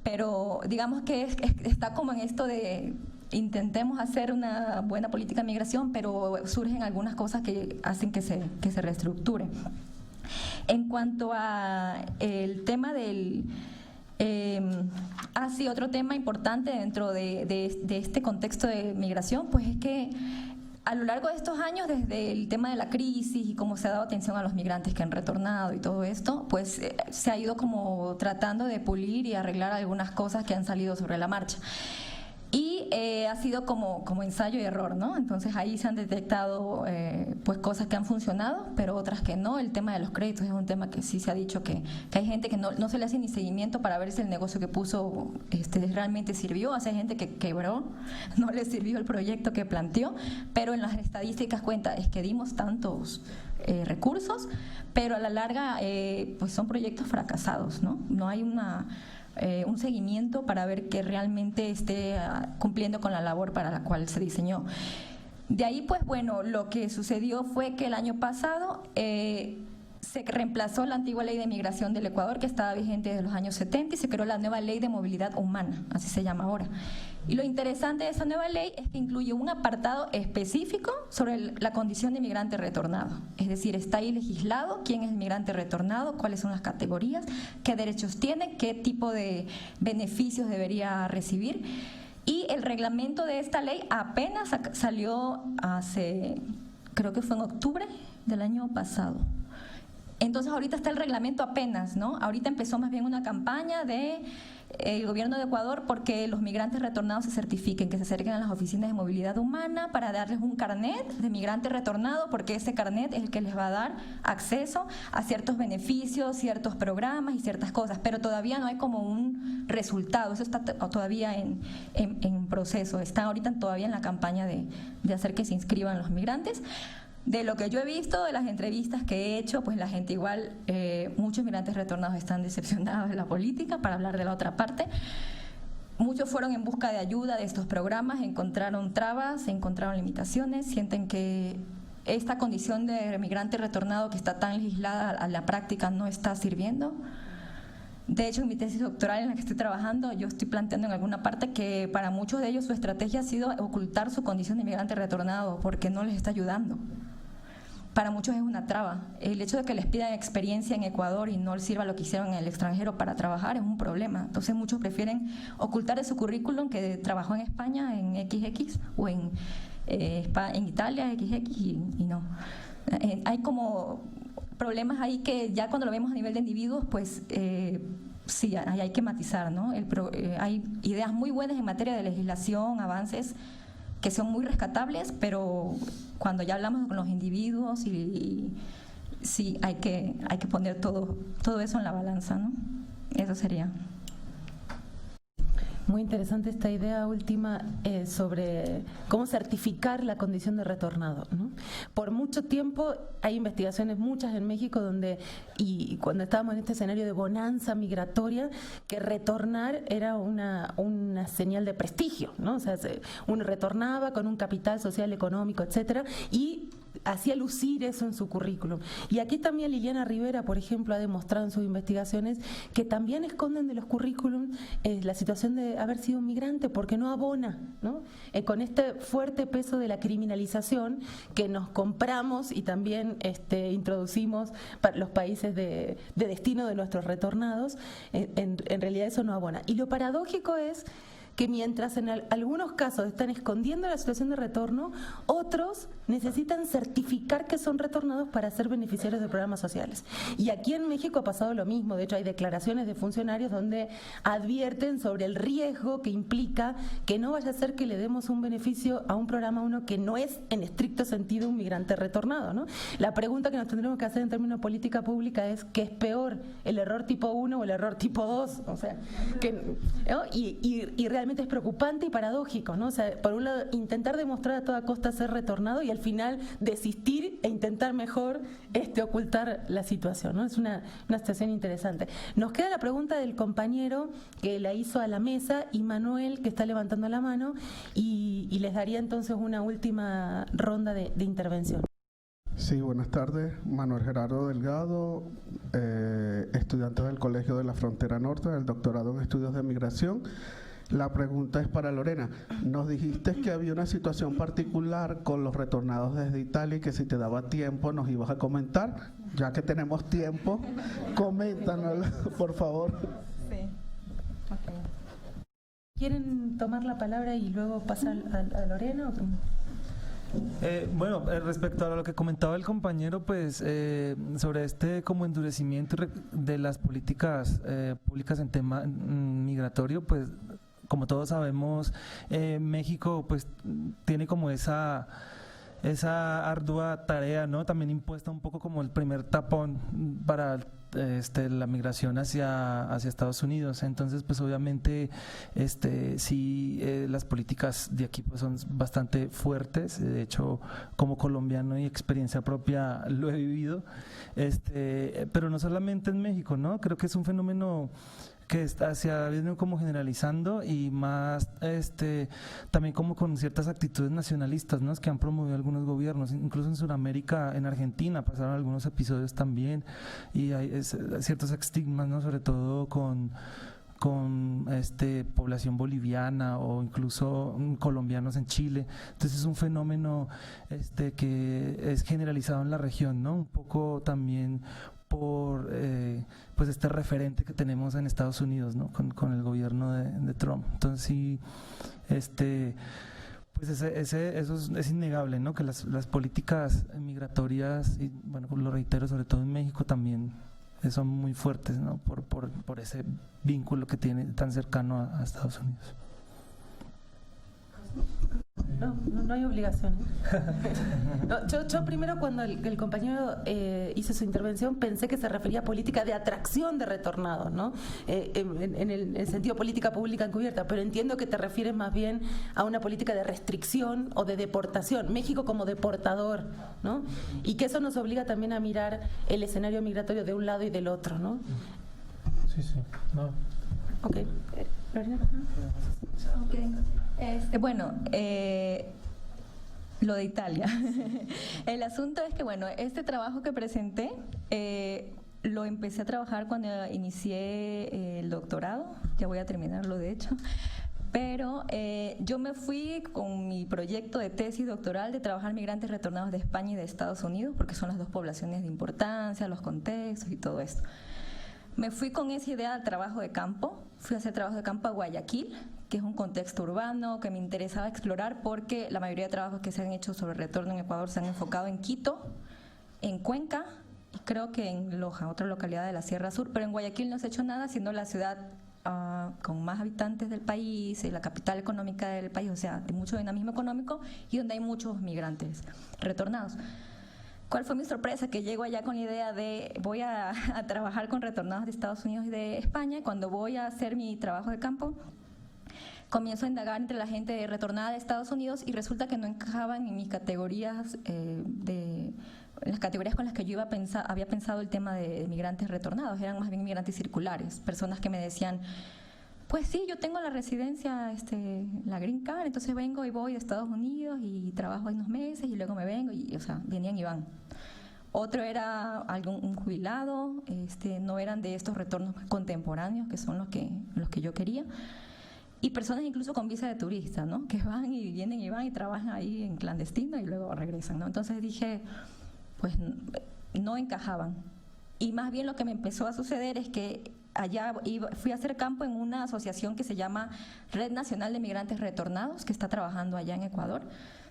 Pero digamos que está como en esto de intentemos hacer una buena política de migración, pero surgen algunas cosas que hacen que se reestructure. En cuanto a el tema del... sí, otro tema importante dentro de este contexto de migración, pues es que a lo largo de estos años, desde el tema de la crisis y cómo se ha dado atención a los migrantes que han retornado y todo esto, pues se ha ido como tratando de pulir y arreglar algunas cosas que han salido sobre la marcha. Y ha sido como ensayo y error, ¿no? Entonces ahí se han detectado pues cosas que han funcionado, pero otras que no. El tema de los créditos es un tema que sí se ha dicho que hay gente que no se le hace ni seguimiento para ver si el negocio que puso realmente sirvió. Hay gente que quebró, no le sirvió el proyecto que planteó, pero en las estadísticas cuenta es que dimos tantos recursos, pero a la larga pues son proyectos fracasados, ¿no? No hay un seguimiento para ver que realmente esté cumpliendo con la labor para la cual se diseñó. De ahí, pues bueno, lo que sucedió fue que el año pasado se reemplazó la antigua ley de migración del Ecuador, que estaba vigente desde los años 70, y se creó la nueva ley de movilidad humana, así se llama ahora. Y lo interesante de esa nueva ley es que incluye un apartado específico sobre la condición de migrante retornado. Es decir, está ahí legislado quién es el migrante retornado, cuáles son las categorías, qué derechos tiene, qué tipo de beneficios debería recibir. Y el reglamento de esta ley apenas salió creo que fue en octubre del año pasado. Entonces ahorita está el reglamento apenas, ¿no? Ahorita empezó más bien una campaña del gobierno de Ecuador porque los migrantes retornados se certifiquen, que se acerquen a las oficinas de movilidad humana para darles un carnet de migrante retornado, porque ese carnet es el que les va a dar acceso a ciertos beneficios, ciertos programas y ciertas cosas, pero todavía no hay como un resultado, eso está todavía en proceso, está ahorita todavía en la campaña de hacer que se inscriban los migrantes. De lo que yo he visto, de las entrevistas que he hecho, pues la gente igual, muchos migrantes retornados están decepcionados de la política, para hablar de la otra parte. Muchos fueron en busca de ayuda de estos programas, encontraron trabas, encontraron limitaciones, sienten que esta condición de migrante retornado que está tan legislada a la práctica no está sirviendo. De hecho, en mi tesis doctoral en la que estoy trabajando, yo estoy planteando en alguna parte que para muchos de ellos su estrategia ha sido ocultar su condición de inmigrante retornado porque no les está ayudando. Para muchos es una traba. El hecho de que les pidan experiencia en Ecuador y no les sirva lo que hicieron en el extranjero para trabajar es un problema. Entonces muchos prefieren ocultar de su currículum que trabajó en España en XX o en Italia XX y no. Hay como problemas ahí que ya cuando lo vemos a nivel de individuos, pues sí, hay que matizar, ¿no? Hay ideas muy buenas en materia de legislación, avances que son muy rescatables, pero cuando ya hablamos con los individuos y sí hay que poner todo eso en la balanza, ¿no? Eso sería. Muy interesante esta idea última sobre cómo certificar la condición de retornado, ¿no? Por mucho tiempo hay investigaciones, muchas en México, y cuando estábamos en este escenario de bonanza migratoria, que retornar era una señal de prestigio, ¿no? O sea, uno retornaba con un capital social, económico, etcétera, y hacía lucir eso en su currículum. Y aquí también Liliana Rivera, por ejemplo, ha demostrado en sus investigaciones que también esconden de los currículums la situación de haber sido un migrante, porque no abona, ¿no? Con este fuerte peso de la criminalización que nos compramos y también introducimos para los países de destino de nuestros retornados, en realidad eso no abona. Y lo paradójico es que mientras en algunos casos están escondiendo la situación de retorno, otros necesitan certificar que son retornados para ser beneficiarios de programas sociales. Y aquí en México ha pasado lo mismo. De hecho, hay declaraciones de funcionarios donde advierten sobre el riesgo que implica que no vaya a ser que le demos un beneficio a un programa que no es en estricto sentido un migrante retornado, ¿no? La pregunta que nos tendremos que hacer en términos de política pública es ¿qué es peor, el error tipo 1 o el error tipo 2? O sea, ¿no? Y realmente es preocupante y paradójico, ¿no? O sea, por un lado, intentar demostrar a toda costa ser retornado y al final desistir e intentar mejor ocultar la situación, ¿no? Es una situación interesante. Nos queda la pregunta del compañero que la hizo a la mesa y Manuel, que está levantando la mano, y les daría entonces una última ronda de intervención. Sí, buenas tardes. Manuel Gerardo Delgado, estudiante del Colegio de la Frontera Norte, del doctorado en Estudios de Migración. La pregunta es para Lorena. Nos dijiste que había una situación particular con los retornados desde Italia y que si te daba tiempo nos ibas a comentar. Ya que tenemos tiempo, coméntanos, por favor. Sí. Okay. ¿Quieren tomar la palabra y luego pasar a Lorena? Bueno, respecto a lo que comentaba el compañero, pues sobre como endurecimiento de las políticas públicas en tema migratorio, pues como todos sabemos, México pues tiene como esa ardua tarea, ¿no? También impuesta un poco como el primer tapón para la migración hacia Estados Unidos. Entonces, pues obviamente sí, las políticas de aquí pues son bastante fuertes. De hecho, como colombiano y experiencia propia lo he vivido, pero no solamente en México, ¿no? Creo que es un fenómeno que se ha venido como generalizando y más también como con ciertas actitudes nacionalistas, ¿no? Que han promovido algunos gobiernos, incluso en Sudamérica, en Argentina pasaron algunos episodios también, y hay ciertos estigmas, ¿no? Sobre todo con población boliviana o incluso colombianos en Chile. Entonces es un fenómeno que es generalizado en la región, ¿no? Un poco también por pues este referente que tenemos en Estados Unidos, ¿no? Con el gobierno de Trump. Entonces sí, pues eso es innegable, ¿no? Que las políticas migratorias, y bueno, lo reitero, sobre todo en México también son muy fuertes, ¿no? Por ese vínculo que tiene tan cercano a Estados Unidos. No hay obligación. Yo primero, cuando el compañero hizo su intervención, pensé que se refería a política de atracción de retornados, ¿no? En el sentido política pública encubierta, pero entiendo que te refieres más bien a una política de restricción o de deportación, México como deportador, ¿no? Y que eso nos obliga también a mirar el escenario migratorio de un lado y del otro, ¿no? Sí, no. Ok. Lorena. Okay. Bueno, lo de Italia. El asunto es que, bueno, este trabajo que presenté lo empecé a trabajar cuando inicié el doctorado, ya voy a terminarlo de hecho, pero yo me fui con mi proyecto de tesis doctoral de trabajar migrantes retornados de España y de Estados Unidos, porque son las dos poblaciones de importancia, los contextos y todo esto. Me fui con esa idea al trabajo de campo, fui a hacer trabajo de campo a Guayaquil, que es un contexto urbano que me interesaba explorar porque la mayoría de trabajos que se han hecho sobre retorno en Ecuador se han enfocado en Quito, en Cuenca y creo que en Loja, otra localidad de la Sierra Sur, pero en Guayaquil no se ha hecho nada, siendo la ciudad con más habitantes del país, la capital económica del país, o sea, de mucho dinamismo económico y donde hay muchos migrantes retornados. ¿Cuál fue mi sorpresa? Que llego allá con la idea de voy a trabajar con retornados de Estados Unidos y de España. Cuando voy a hacer mi trabajo de campo, comienzo a indagar entre la gente retornada de Estados Unidos y resulta que no encajaban en mis categorías, en las categorías con las que yo había pensado el tema de migrantes retornados. Eran más bien migrantes circulares, personas que me decían, pues sí, yo tengo la residencia, la Green Card, entonces vengo y voy de Estados Unidos y trabajo ahí unos meses y luego me vengo, y, o sea, venían y van. Otro era un jubilado, no eran de estos retornos contemporáneos, que son los que yo quería. Y personas incluso con visa de turista, ¿no? Que van y vienen y van y trabajan ahí en clandestino y luego regresan, ¿no? Entonces dije, pues no encajaban. Y más bien lo que me empezó a suceder es que allá fui a hacer campo en una asociación que se llama Red Nacional de Migrantes Retornados, que está trabajando allá en Ecuador.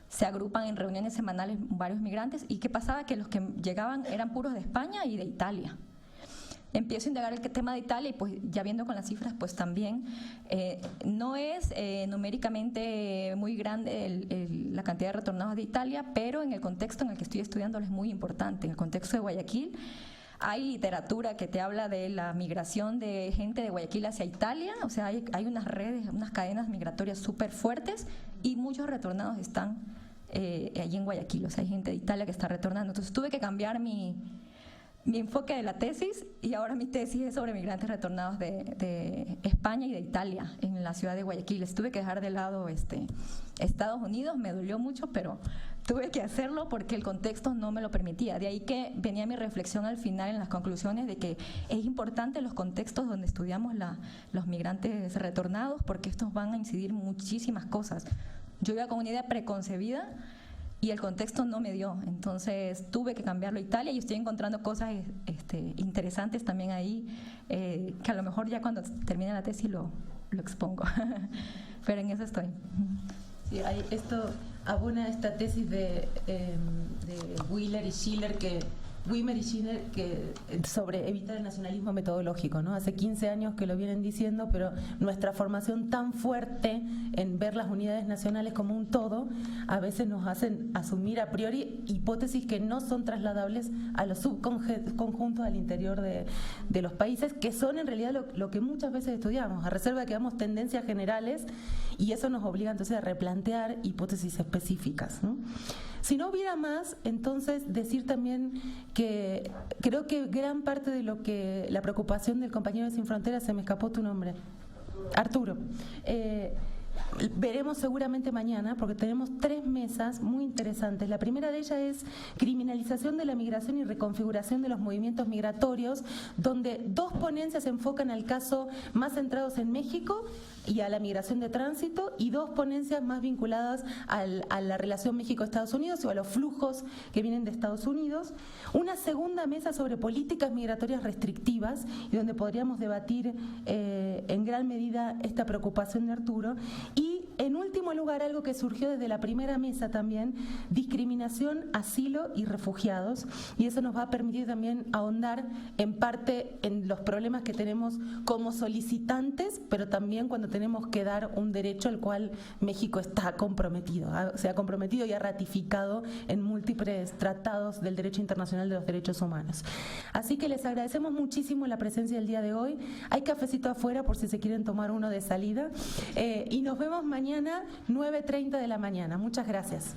Se agrupan en reuniones semanales varios migrantes y ¿qué pasaba? Que los que llegaban eran puros de España y de Italia. Empiezo a indagar el tema de Italia y pues ya viendo con las cifras pues también no es numéricamente muy grande la cantidad de retornados de Italia, pero en el contexto en el que estoy estudiando es muy importante. En el contexto de Guayaquil hay literatura que te habla de la migración de gente de Guayaquil hacia Italia, o sea, hay unas redes, unas cadenas migratorias súper fuertes y muchos retornados están allí en Guayaquil, o sea, hay gente de Italia que está retornando. Entonces tuve que cambiar mi enfoque de la tesis y ahora mi tesis es sobre migrantes retornados de España y de Italia en la ciudad de Guayaquil. Les tuve que dejar de lado Estados Unidos, me dolió mucho, pero tuve que hacerlo porque el contexto no me lo permitía. De ahí que venía mi reflexión al final en las conclusiones de que es importante los contextos donde estudiamos los migrantes retornados porque estos van a incidir muchísimas cosas. Yo iba con una idea preconcebida y el contexto no me dio, entonces tuve que cambiarlo a Italia y estoy encontrando cosas interesantes también ahí, que a lo mejor ya cuando termine la tesis lo expongo, pero en eso estoy. Sí, esto abona esta tesis de Wimmer y Schiller sobre evitar el nacionalismo metodológico, ¿no? Hace 15 años que lo vienen diciendo, pero nuestra formación tan fuerte en ver las unidades nacionales como un todo, a veces nos hacen asumir a priori hipótesis que no son trasladables a los subconjuntos al interior de los países, que son en realidad lo que muchas veces estudiamos, a reserva de que damos tendencias generales, y eso nos obliga entonces a replantear hipótesis específicas, ¿no? Si no hubiera más, entonces decir también que creo que gran parte de lo que la preocupación del compañero de Sin Fronteras, se me escapó tu nombre, Arturo, veremos seguramente mañana porque tenemos 3 mesas muy interesantes. La primera de ellas es criminalización de la migración y reconfiguración de los movimientos migratorios, donde 2 ponencias se enfocan al caso más centrados en México y a la migración de tránsito, y 2 ponencias más vinculadas a la relación México-Estados Unidos o a los flujos que vienen de Estados Unidos. Una segunda mesa sobre políticas migratorias restrictivas, y donde podríamos debatir en gran medida esta preocupación de Arturo. Y en último lugar, algo que surgió desde la primera mesa también, discriminación, asilo y refugiados, y eso nos va a permitir también ahondar en parte en los problemas que tenemos como solicitantes, pero también cuando tenemos que dar un derecho al cual México está comprometido, se ha comprometido y ha ratificado en múltiples tratados del derecho internacional de los derechos humanos. Así que les agradecemos muchísimo la presencia del día de hoy. Hay cafecito afuera por si se quieren tomar uno de salida, y nos vemos mañana 9:30 de la mañana. Muchas gracias.